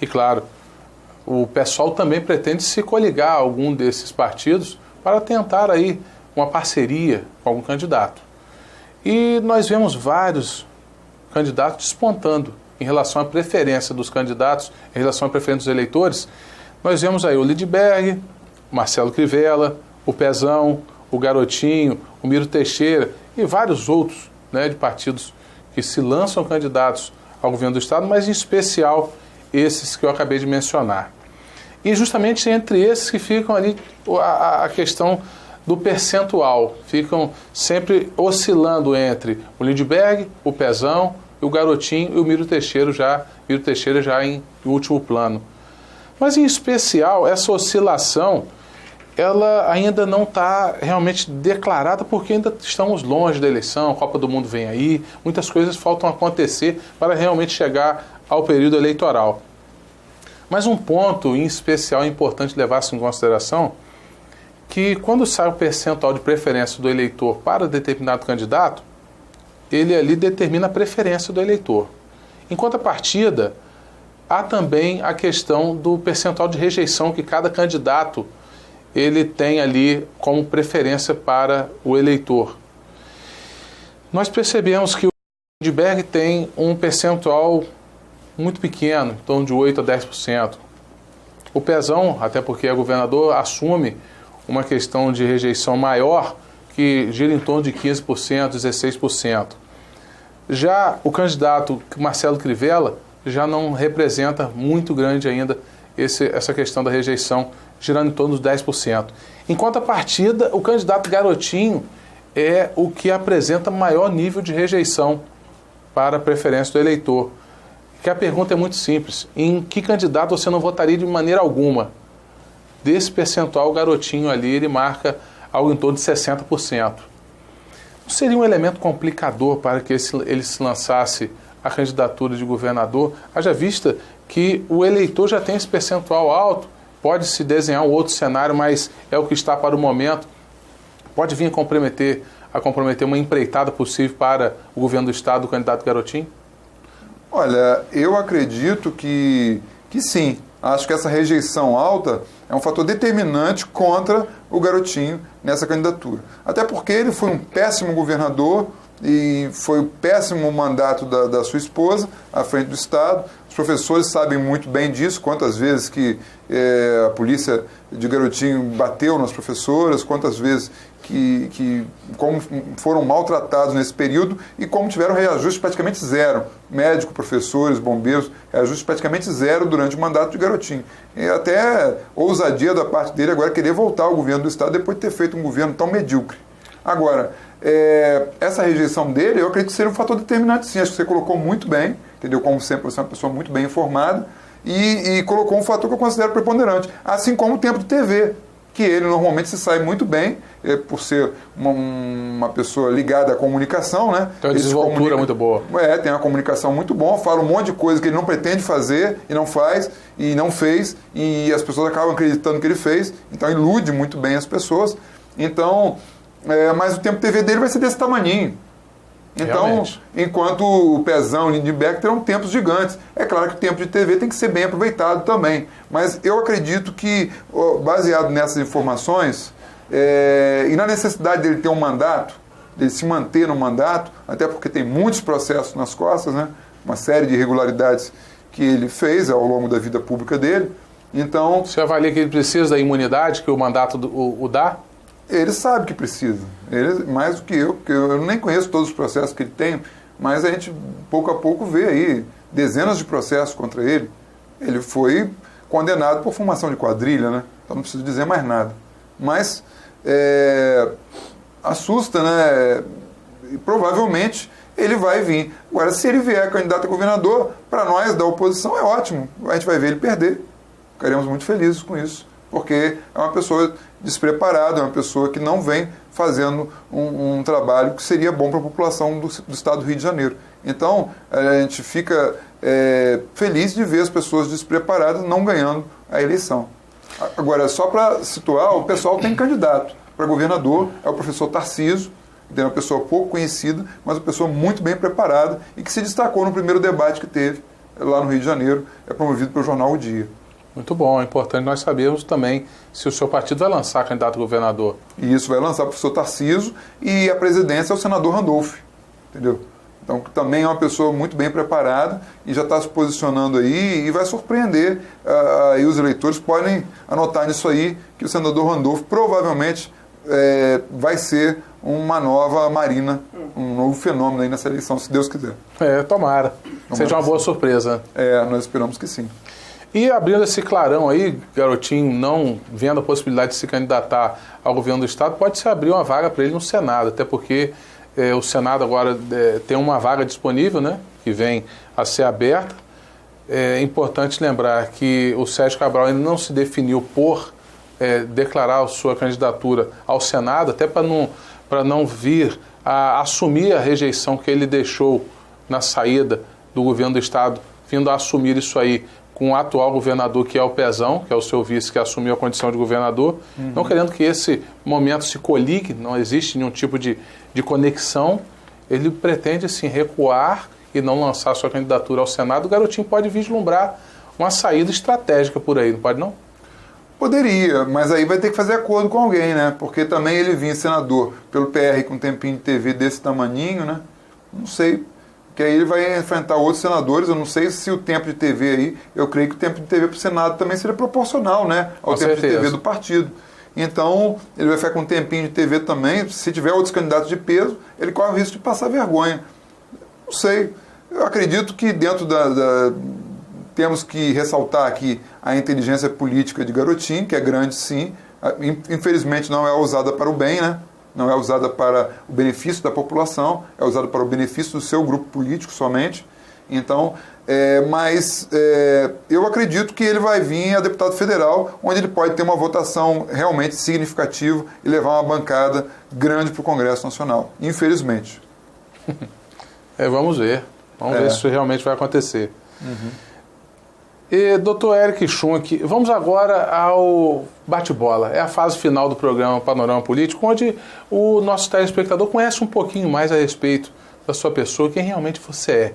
E, claro, o PSOL também pretende se coligar a algum desses partidos para tentar aí uma parceria com algum candidato. E nós vemos vários candidatos despontando em relação à preferência dos candidatos, em relação à preferência dos eleitores. Nós vemos aí o Lindbergh, o Marcelo Crivella, o Pezão, o Garotinho, o Miro Teixeira e vários outros, né, de partidos que se lançam candidatos ao governo do Estado, mas em especial esses que eu acabei de mencionar. E justamente entre esses que ficam ali a questão do percentual, ficam sempre oscilando entre o Lindbergh, o Pezão, o Garotinho e o Miro Teixeira já em último plano. Mas, em especial, essa oscilação, ela ainda não está realmente declarada, porque ainda estamos longe da eleição, a Copa do Mundo vem aí, muitas coisas faltam acontecer para realmente chegar ao período eleitoral. Mas um ponto em especial importante levar-se em consideração, que quando sai o percentual de preferência do eleitor para determinado candidato, ele ali determina a preferência do eleitor. Em contrapartida, há também a questão do percentual de rejeição que cada candidato ele tem ali como preferência para o eleitor. Nós percebemos que o Lindbergh tem um percentual muito pequeno, em torno de 8% a 10%. O Pezão, até porque é governador, assume uma questão de rejeição maior, que gira em torno de 15%, 16%. Já o candidato Marcelo Crivella já não representa muito grande ainda essa questão da rejeição, girando em torno dos 10%. Em contrapartida, o candidato Garotinho é o que apresenta maior nível de rejeição para a preferência do eleitor. Que a pergunta é muito simples: em que candidato você não votaria de maneira alguma? Desse percentual, o Garotinho ali, ele marca algo em torno de 60%. Não seria um elemento complicador para que ele se lançasse a candidatura de governador, haja vista que o eleitor já tem esse percentual alto, pode-se desenhar um outro cenário, mas é o que está para o momento, pode vir a comprometer uma empreitada possível para o governo do Estado, o candidato Garotinho? Olha, eu acredito que sim. Acho que essa rejeição alta é um fator determinante contra o Garotinho nessa candidatura. Até porque ele foi um péssimo governador e foi o péssimo mandato da sua esposa à frente do Estado. Os professores sabem muito bem disso, quantas vezes que a polícia de Garotinho bateu nas professoras, quantas vezes como foram maltratados nesse período e como tiveram reajuste praticamente zero. Médicos, professores, bombeiros, reajuste praticamente zero durante o mandato de Garotinho. E até ousadia da parte dele agora querer voltar ao governo do Estado depois de ter feito um governo tão medíocre. Agora, essa rejeição dele, eu acredito que seria um fator determinante, sim. Acho que você colocou muito bem, entendeu? Como sempre, você é uma pessoa muito bem informada e colocou um fator que eu considero preponderante. Assim como o tempo de TV, que ele normalmente se sai muito bem, por ser uma pessoa ligada à comunicação, né? Tem uma desenvoltura muito boa. Tem uma comunicação muito boa, fala um monte de coisa que ele não pretende fazer e não faz e não fez, e as pessoas acabam acreditando que ele fez, então ilude muito bem as pessoas. Então, mas o tempo de TV dele vai ser desse tamaninho. Então, realmente, enquanto o Pezão e o Lindbergh terão tempos gigantes. É claro que o tempo de TV tem que ser bem aproveitado também. Mas eu acredito que, baseado nessas informações, e na necessidade dele ter um mandato, dele se manter no mandato, até porque tem muitos processos nas costas, né? Uma série de irregularidades que ele fez ao longo da vida pública dele. Então, você avalia que ele precisa da imunidade que o mandato o dá? Ele sabe que precisa, ele mais do que eu, porque eu nem conheço todos os processos que ele tem, mas a gente, pouco a pouco, vê aí dezenas de processos contra ele. Ele foi condenado por formação de quadrilha, né? Então não preciso dizer mais nada. Mas assusta, né? E provavelmente ele vai vir. Agora, se ele vier candidato a governador, para nós da oposição é ótimo. A gente vai ver ele perder. Ficaremos muito felizes com isso, porque é uma pessoa despreparada, é uma pessoa que não vem fazendo um trabalho que seria bom para a população do estado do Rio de Janeiro. Então, a gente fica feliz de ver as pessoas despreparadas não ganhando a eleição. Agora, só para situar, o pessoal tem candidato para governador, é o professor Tarcísio, que é uma pessoa pouco conhecida, mas uma pessoa muito bem preparada e que se destacou no primeiro debate que teve lá no Rio de Janeiro, promovido pelo jornal O Dia. Muito bom, é importante nós sabermos também se o seu partido vai lançar candidato a governador. E isso vai lançar o professor Tarcísio e a presidência é o senador Randolph, entendeu? Então também é uma pessoa muito bem preparada e já está se posicionando aí e vai surpreender. Aí os eleitores podem anotar nisso aí que o senador Randolph provavelmente vai ser uma nova Marina, um novo fenômeno aí nessa eleição, se Deus quiser. Tomara. Seja uma boa surpresa. Nós esperamos que sim. E abrindo esse clarão aí, Garotinho não vendo a possibilidade de se candidatar ao governo do Estado, pode-se abrir uma vaga para ele no Senado, até porque o Senado agora tem uma vaga disponível, né, que vem a ser aberta, é importante lembrar que o Sérgio Cabral ainda não se definiu por declarar a sua candidatura ao Senado, até para não vir a assumir a rejeição que ele deixou na saída do governo do Estado, vindo a assumir isso aí com o atual governador, que é o Pezão, que é o seu vice, que assumiu a condição de governador, não querendo que esse momento se coligue, não existe nenhum tipo de conexão. Ele pretende, sim, recuar e não lançar sua candidatura ao Senado. O garotinho pode vislumbrar uma saída estratégica por aí, não pode não? Poderia, mas aí vai ter que fazer acordo com alguém, né? Porque também ele vinha senador pelo PR com um tempinho de TV desse tamaninho, né? Não sei, que aí ele vai enfrentar outros senadores. Eu não sei se o tempo de TV aí, eu creio que o tempo de TV para o Senado também seria proporcional, né? Ao tempo de TV do partido. Então, ele vai ficar com um tempinho de TV também. Se tiver outros candidatos de peso, ele corre o risco de passar vergonha. Não sei. Eu acredito que dentro temos que ressaltar aqui a inteligência política de Garotinho, que é grande sim. Infelizmente não é usada para o bem, né? Não é usada para o benefício da população, é usada para o benefício do seu grupo político somente. Então, mas eu acredito que ele vai vir a deputado federal, onde ele pode ter uma votação realmente significativa e levar uma bancada grande para o Congresso Nacional, infelizmente. Vamos ver. Vamos ver se isso realmente vai acontecer. E, doutor Eric Schunk, vamos agora ao bate-bola. É a fase final do programa Panorama Político, onde o nosso telespectador conhece um pouquinho mais a respeito da sua pessoa, quem realmente você é.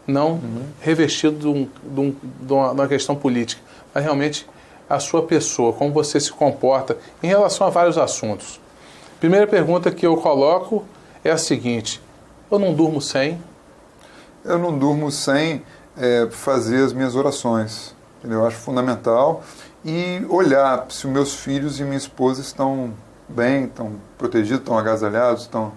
Não revestido de uma questão política, mas realmente a sua pessoa, como você se comporta em relação a vários assuntos. Primeira pergunta que eu coloco é a seguinte: eu não durmo sem? Eu não durmo sem fazer as minhas orações, entendeu? Eu acho fundamental. E olhar se os meus filhos e minha esposa estão bem, estão protegidos, estão agasalhados, estão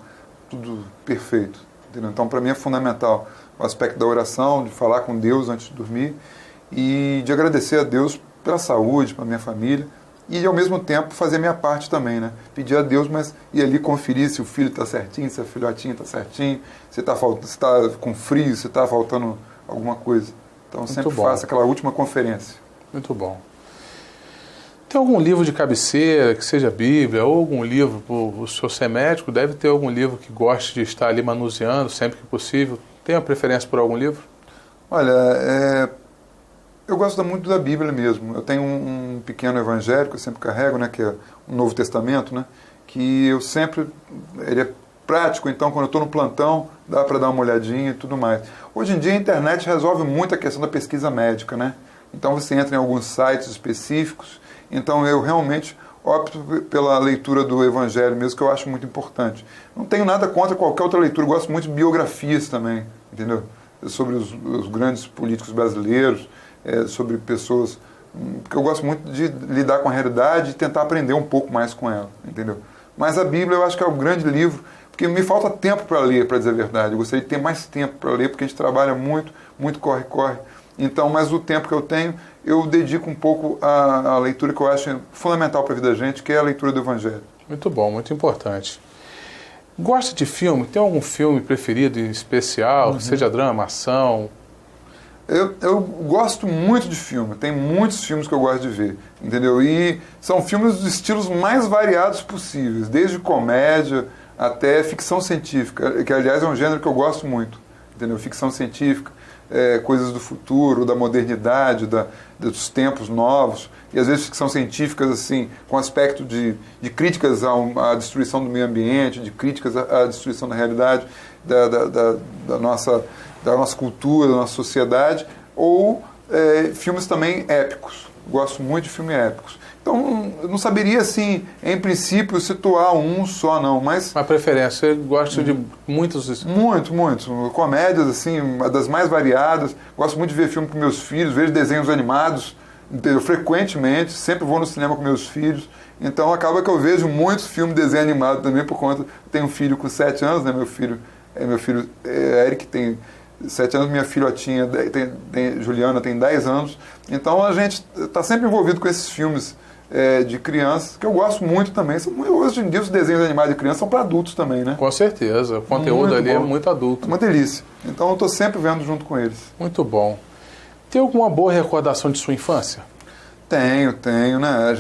tudo perfeito, entendeu? Então, para mim é fundamental o aspecto da oração, de falar com Deus antes de dormir e de agradecer a Deus pela saúde, pela minha família e, ao mesmo tempo, fazer a minha parte também, né? Pedir a Deus, mas ir ali conferir se o filho está certinho, se a filhotinha está certinho, se está com frio, se está faltando alguma coisa. Então, sempre faço aquela última conferência. Muito bom. Tem algum livro de cabeceira, que seja Bíblia, ou algum livro, o senhor ser médico, deve ter algum livro que goste de estar ali manuseando sempre que possível? Tem uma preferência por algum livro? Olha, eu gosto muito da Bíblia mesmo. Eu tenho um pequeno evangelho que eu sempre carrego, né, que é o Novo Testamento, né, que eu sempre... Ele é prático, então quando eu estou no plantão, dá para dar uma olhadinha e tudo mais. Hoje em dia a internet resolve muito a questão da pesquisa médica, né? Então você entra em alguns sites específicos. Então eu realmente opto pela leitura do Evangelho mesmo, que eu acho muito importante. Não tenho nada contra qualquer outra leitura, eu gosto muito de biografias também, entendeu? Sobre os grandes políticos brasileiros, sobre pessoas... Porque eu gosto muito de lidar com a realidade e tentar aprender um pouco mais com ela, entendeu? Mas a Bíblia eu acho que é o grande livro, porque me falta tempo para ler, para dizer a verdade. Eu gostaria de ter mais tempo para ler, porque a gente trabalha muito, muito corre-corre. Então, mas o tempo que eu tenho, eu dedico um pouco à leitura que eu acho fundamental para a vida da gente, que é a leitura do Evangelho. Muito bom, muito importante. Gosta de filme? Tem algum filme preferido em especial, seja drama, ação? Eu gosto muito de filme, tem muitos filmes que eu gosto de ver, entendeu? E são filmes dos estilos mais variados possíveis, desde comédia até ficção científica, que aliás é um gênero que eu gosto muito, entendeu? Ficção científica, coisas do futuro, da modernidade, dos tempos novos, e às vezes ficção científicas assim, com aspecto de críticas à destruição do meio ambiente, de críticas à destruição da realidade, da nossa cultura, da nossa sociedade, ou filmes também épicos. Gosto muito de filmes épicos. Então, eu não saberia, assim, em princípio, situar um só, não, mas... Uma preferência, você gosta de muitos... Muito. Comédias, assim, das mais variadas. Gosto muito de ver filme com meus filhos, vejo desenhos animados, frequentemente, sempre vou no cinema com meus filhos. Então, acaba que eu vejo muitos filmes de desenho animado também, por conta... Tenho um filho com 7 anos, né, meu filho Eric tem 7 anos, minha filhotinha, Juliana, tem 10 anos. Então, a gente está sempre envolvido com esses filmes de crianças, que eu gosto muito também. Hoje em dia, os desenhos animados de criança são para adultos também, né? Com certeza. O conteúdo muito ali bom. É muito adulto. Uma delícia. Então, eu estou sempre vendo junto com eles. Muito bom. Tem alguma boa recordação de sua infância? Tenho, né?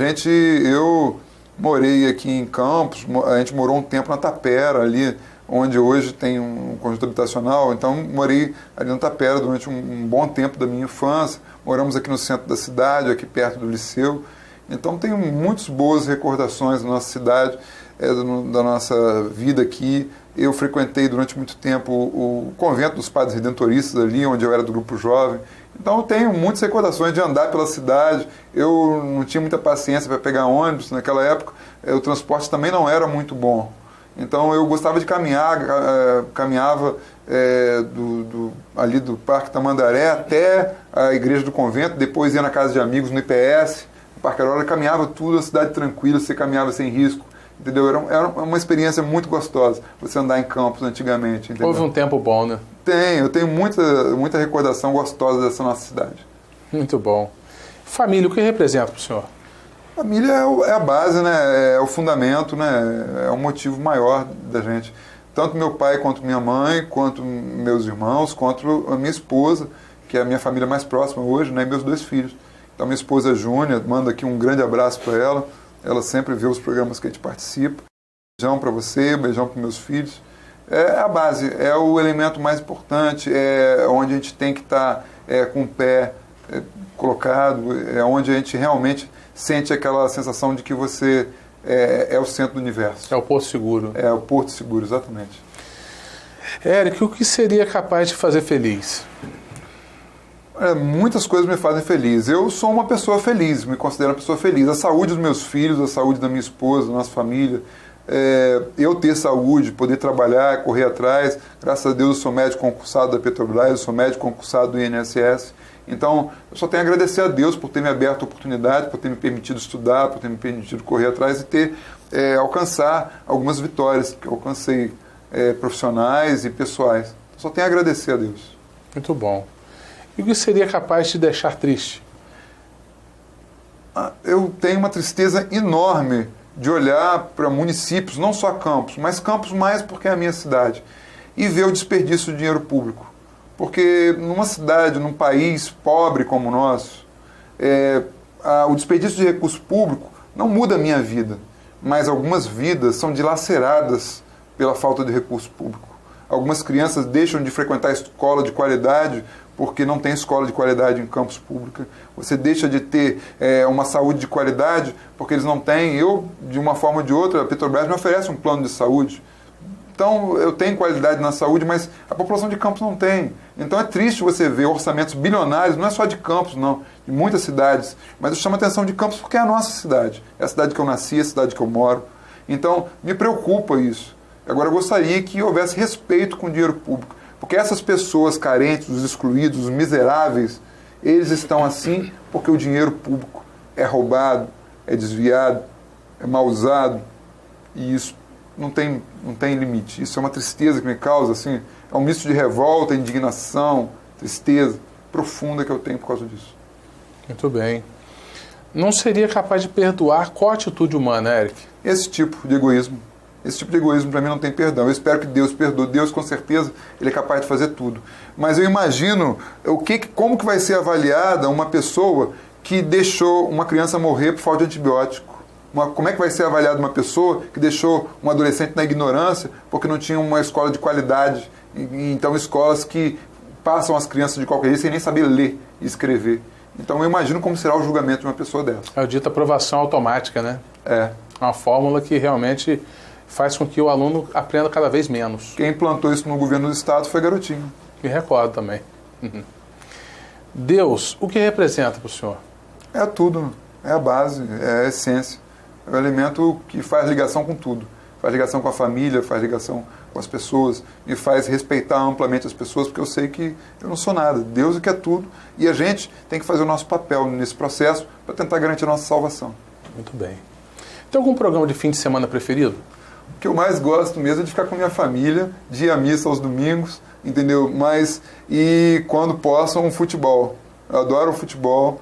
Eu morei aqui em Campos, a gente morou um tempo na Tapera, ali onde hoje tem um conjunto habitacional, então morei ali na Tapera durante um bom tempo da minha infância. Moramos aqui no centro da cidade, aqui perto do liceu. Então tenho muitas boas recordações da nossa cidade, da nossa vida aqui. Eu frequentei durante muito tempo o convento dos Padres Redentoristas ali, onde eu era do grupo jovem. Então eu tenho muitas recordações de andar pela cidade. Eu não tinha muita paciência para pegar ônibus naquela época. O transporte também não era muito bom. Então eu gostava de caminhar, caminhava ali do Parque Tamandaré até a igreja do convento, depois ia na casa de amigos no IPS, no Parque Aurora, caminhava tudo, a cidade tranquila, você caminhava sem risco, entendeu? Era uma experiência muito gostosa você andar em Campos antigamente. Entendeu? Houve um tempo bom, né? Eu tenho muita recordação gostosa dessa nossa cidade. Muito bom. Família, o que representa para o senhor? Família é a base, né? É o fundamento, né? É o motivo maior da gente. Tanto meu pai quanto minha mãe, quanto meus irmãos, quanto a minha esposa, que é a minha família mais próxima hoje, né? E meus 2 filhos. Então minha esposa Júnia, manda aqui um grande abraço para ela. Ela sempre vê os programas que a gente participa. Beijão para você, beijão para meus filhos. É a base, é o elemento mais importante, é onde a gente tem que estar com o pé colocado, é onde a gente realmente sente aquela sensação de que você é o centro do universo. É o porto seguro. É o porto seguro, exatamente. Éric, o que seria capaz de fazer feliz? Muitas coisas me fazem feliz. Eu sou uma pessoa feliz, me considero uma pessoa feliz. A saúde dos meus filhos, a saúde da minha esposa, da nossa família. Eu ter saúde, poder trabalhar, correr atrás. Graças a Deus eu sou médico concursado da Petrobras, eu sou médico concursado do INSS. Então, eu só tenho a agradecer a Deus por ter me aberto a oportunidade, por ter me permitido estudar, por ter me permitido correr atrás e alcançar algumas vitórias que eu alcancei, profissionais e pessoais. Só tenho a agradecer a Deus. Muito bom. E o que seria capaz de te deixar triste? Eu tenho uma tristeza enorme de olhar para municípios, não só Campos, mas Campos mais porque é a minha cidade, e ver o desperdício de dinheiro público. Porque numa cidade, num país pobre como o nosso, o desperdício de recurso público não muda a minha vida, mas algumas vidas são dilaceradas pela falta de recurso público. Algumas crianças deixam de frequentar escola de qualidade porque não tem escola de qualidade em campus pública. Você deixa de ter uma saúde de qualidade porque eles não têm. De uma forma ou de outra, a Petrobras me oferece um plano de saúde. Então, eu tenho qualidade na saúde, mas a população de Campos não tem. Então, é triste você ver orçamentos bilionários, não é só de Campos, não, de muitas cidades. Mas eu chamo a atenção de Campos porque é a nossa cidade. É a cidade que eu nasci, é a cidade que eu moro. Então, me preocupa isso. Agora, eu gostaria que houvesse respeito com o dinheiro público. Porque essas pessoas carentes, os excluídos, os miseráveis, eles estão assim porque o dinheiro público é roubado, é desviado, é mal usado. E isso não tem limite. Isso é uma tristeza que me causa, assim, é um misto de revolta, indignação, tristeza profunda que eu tenho por causa disso. Muito bem. Não seria capaz de perdoar qual atitude humana, Éric? Esse tipo de egoísmo. Esse tipo de egoísmo para mim não tem perdão. Eu espero que Deus perdoe. Deus, com certeza, Ele é capaz de fazer tudo. Mas eu imagino como que vai ser avaliada uma pessoa que deixou uma criança morrer por falta de antibiótico. Como é que vai ser avaliada uma pessoa que deixou um adolescente na ignorância porque não tinha uma escola de qualidade? Então, escolas que passam as crianças de qualquer jeito sem nem saber ler e escrever. Então, eu imagino como será o julgamento de uma pessoa dessa. É o dito aprovação automática, né? É. Uma fórmula que realmente faz com que o aluno aprenda cada vez menos. Quem implantou isso no governo do Estado foi Garotinho. Me recordo também. Deus, o que representa para o senhor? É tudo. É a base, é a essência. É o elemento que faz ligação com tudo. Faz ligação com a família, faz ligação com as pessoas, me faz respeitar amplamente as pessoas, porque eu sei que eu não sou nada. Deus é que é tudo. E a gente tem que fazer o nosso papel nesse processo para tentar garantir a nossa salvação. Muito bem. Tem algum programa de fim de semana preferido? O que eu mais gosto mesmo é de ficar com a minha família, de ir à missa aos domingos, entendeu? E quando posso, um futebol. Eu adoro o futebol.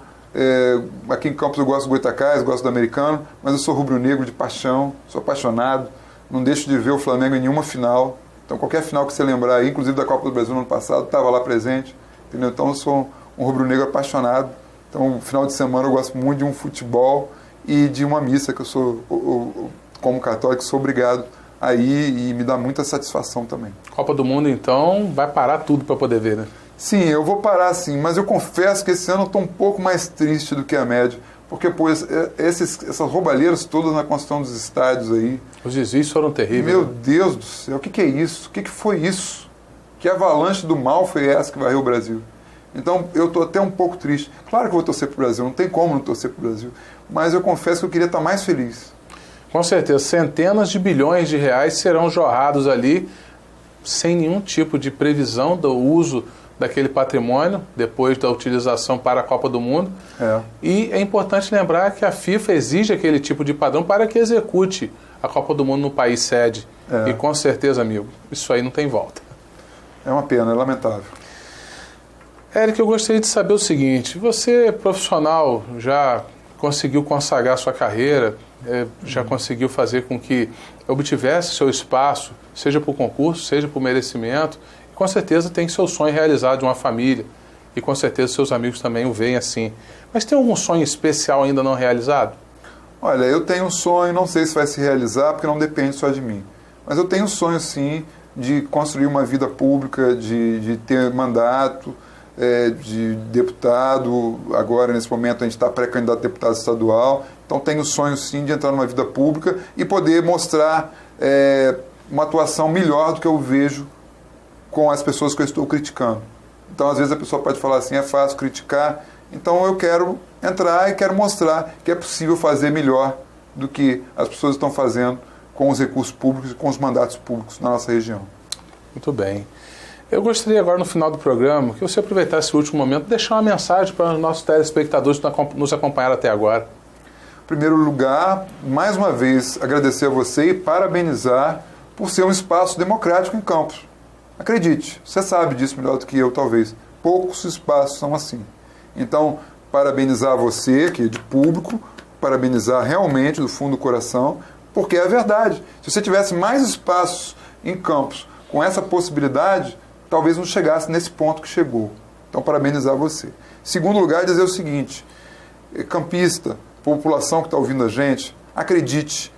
Aqui em Campos eu gosto do Goitacás, gosto do americano, mas eu sou rubro-negro de paixão, sou apaixonado, não deixo de ver o Flamengo em nenhuma final. Então qualquer final que você lembrar aí, inclusive da Copa do Brasil no ano passado, estava lá presente, entendeu? Então eu sou um rubro-negro apaixonado. Então, no final de semana eu gosto muito de um futebol e de uma missa, que eu sou, como católico, sou obrigado a ir e me dá muita satisfação também. Copa do Mundo, então, vai parar tudo para poder ver, né? Sim, eu vou parar sim, mas eu confesso que esse ano eu estou um pouco mais triste do que a média, porque essas roubalheiras todas na construção dos estádios aí... Os desvios foram terríveis. Meu Deus do céu, o que é isso? O que foi isso? Que avalanche do mal foi essa que varreu o Brasil? Então, eu estou até um pouco triste. Claro que eu vou torcer para o Brasil, não tem como não torcer para o Brasil, mas eu confesso que eu queria estar mais feliz. Com certeza, centenas de bilhões de reais serão jorrados ali sem nenhum tipo de previsão do uso daquele patrimônio, depois da utilização para a Copa do Mundo. E é importante lembrar que a FIFA exige aquele tipo de padrão para que execute a Copa do Mundo no país sede. E com certeza, amigo, isso aí não tem volta. É uma pena, é lamentável. Éric, eu gostaria de saber o seguinte, você, profissional, já conseguiu consagrar sua carreira, já conseguiu fazer com que obtivesse seu espaço, seja por concurso, seja por merecimento, com certeza tem seu sonho realizado de uma família, e com certeza seus amigos também o veem assim. Mas tem algum sonho especial ainda não realizado? Olha, eu tenho um sonho, não sei se vai se realizar, porque não depende só de mim. Mas eu tenho um sonho, sim, de construir uma vida pública, de ter mandato, de deputado. Agora, nesse momento, a gente está pré-candidato a deputado estadual. Então, tenho o sonho, sim, de entrar numa vida pública e poder mostrar uma atuação melhor do que eu vejo com as pessoas que eu estou criticando. Então, às vezes, a pessoa pode falar assim, é fácil criticar. Então, eu quero entrar e quero mostrar que é possível fazer melhor do que as pessoas estão fazendo com os recursos públicos e com os mandatos públicos na nossa região. Muito bem. Eu gostaria agora, no final do programa, que você aproveitasse o último momento e deixar uma mensagem para os nossos telespectadores que nos acompanharam até agora. Em primeiro lugar, mais uma vez, agradecer a você e parabenizar por ser um espaço democrático em Campos. Acredite, você sabe disso melhor do que eu, talvez. Poucos espaços são assim. Então, parabenizar você, que é de público, parabenizar realmente do fundo do coração, porque é a verdade. Se você tivesse mais espaços em Campos com essa possibilidade, talvez não chegasse nesse ponto que chegou. Então, parabenizar você. Em segundo lugar, dizer o seguinte, campista, população que está ouvindo a gente, acredite,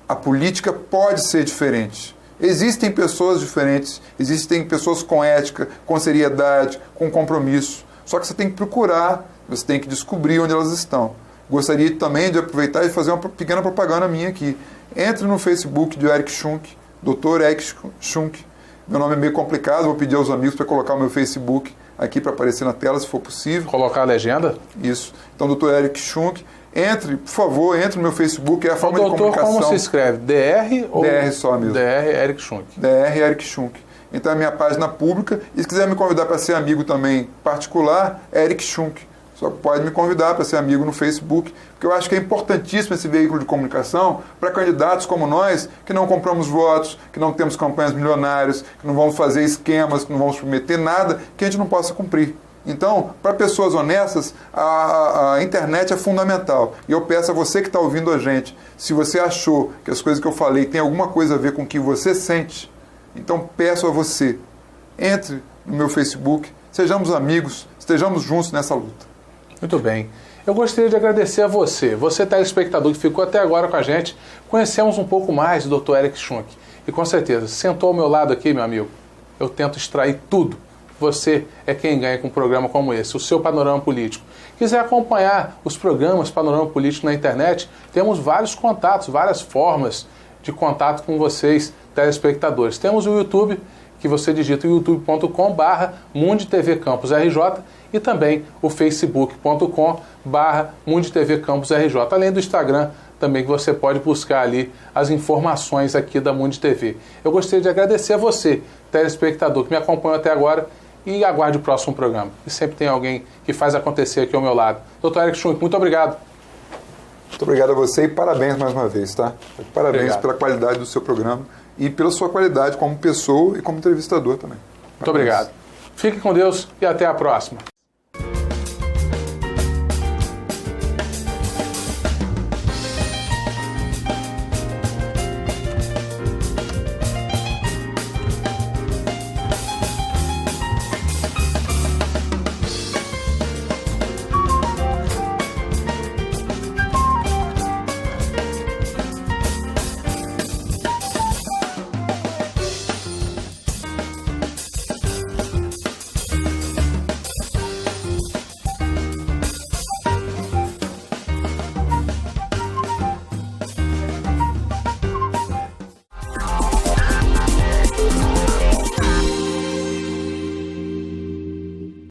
a política pode ser diferente. Existem pessoas diferentes, existem pessoas com ética, com seriedade, com compromisso. Só que você tem que procurar, você tem que descobrir onde elas estão. Gostaria também de aproveitar e fazer uma pequena propaganda minha aqui. Entre no Facebook de Eric Schunk, Dr. Eric Schunk. Meu nome é meio complicado, vou pedir aos amigos para colocar o meu Facebook aqui para aparecer na tela, se for possível. Colocar a legenda? Isso. Então, Dr. Eric Schunk. Entre, por favor, entre no meu Facebook, é a forma de comunicação. Como se escreve? DR ou... DR só mesmo. DR Eric Schunk. DR Eric Schunk. Então é a minha página pública. E se quiser me convidar para ser amigo também particular, é Eric Schunk. Só pode me convidar para ser amigo no Facebook, porque eu acho que é importantíssimo esse veículo de comunicação para candidatos como nós, que não compramos votos, que não temos campanhas milionárias, que não vamos fazer esquemas, que não vamos prometer nada que a gente não possa cumprir. Então, para pessoas honestas, a internet é fundamental. E eu peço a você que está ouvindo a gente, se você achou que as coisas que eu falei têm alguma coisa a ver com o que você sente, então peço a você, entre no meu Facebook, sejamos amigos, estejamos juntos nessa luta. Muito bem. Eu gostaria de agradecer a você, telespectador que ficou até agora com a gente. Conhecemos um pouco mais do Dr. Eric Schunk. E com certeza, sentou ao meu lado aqui, meu amigo, eu tento extrair tudo. Você é quem ganha com um programa como esse, o seu Panorama Político. Quiser acompanhar os programas Panorama Político na internet, temos vários contatos, várias formas de contato com vocês, telespectadores. Temos o YouTube, que você digita youtube.com/MundiTVCampusRJ e também o facebook.com/MundiTVCampusRJ, além do Instagram também, que você pode buscar ali as informações aqui da Mundi TV. Eu gostaria de agradecer a você, telespectador, que me acompanhou até agora, e aguarde o próximo programa. E sempre tem alguém que faz acontecer aqui ao meu lado. Dr. Eric Schunk, muito obrigado. Muito obrigado a você e parabéns mais uma vez, tá? Parabéns pela qualidade do seu programa e pela sua qualidade como pessoa e como entrevistador também. Muito obrigado. Fique com Deus e até a próxima.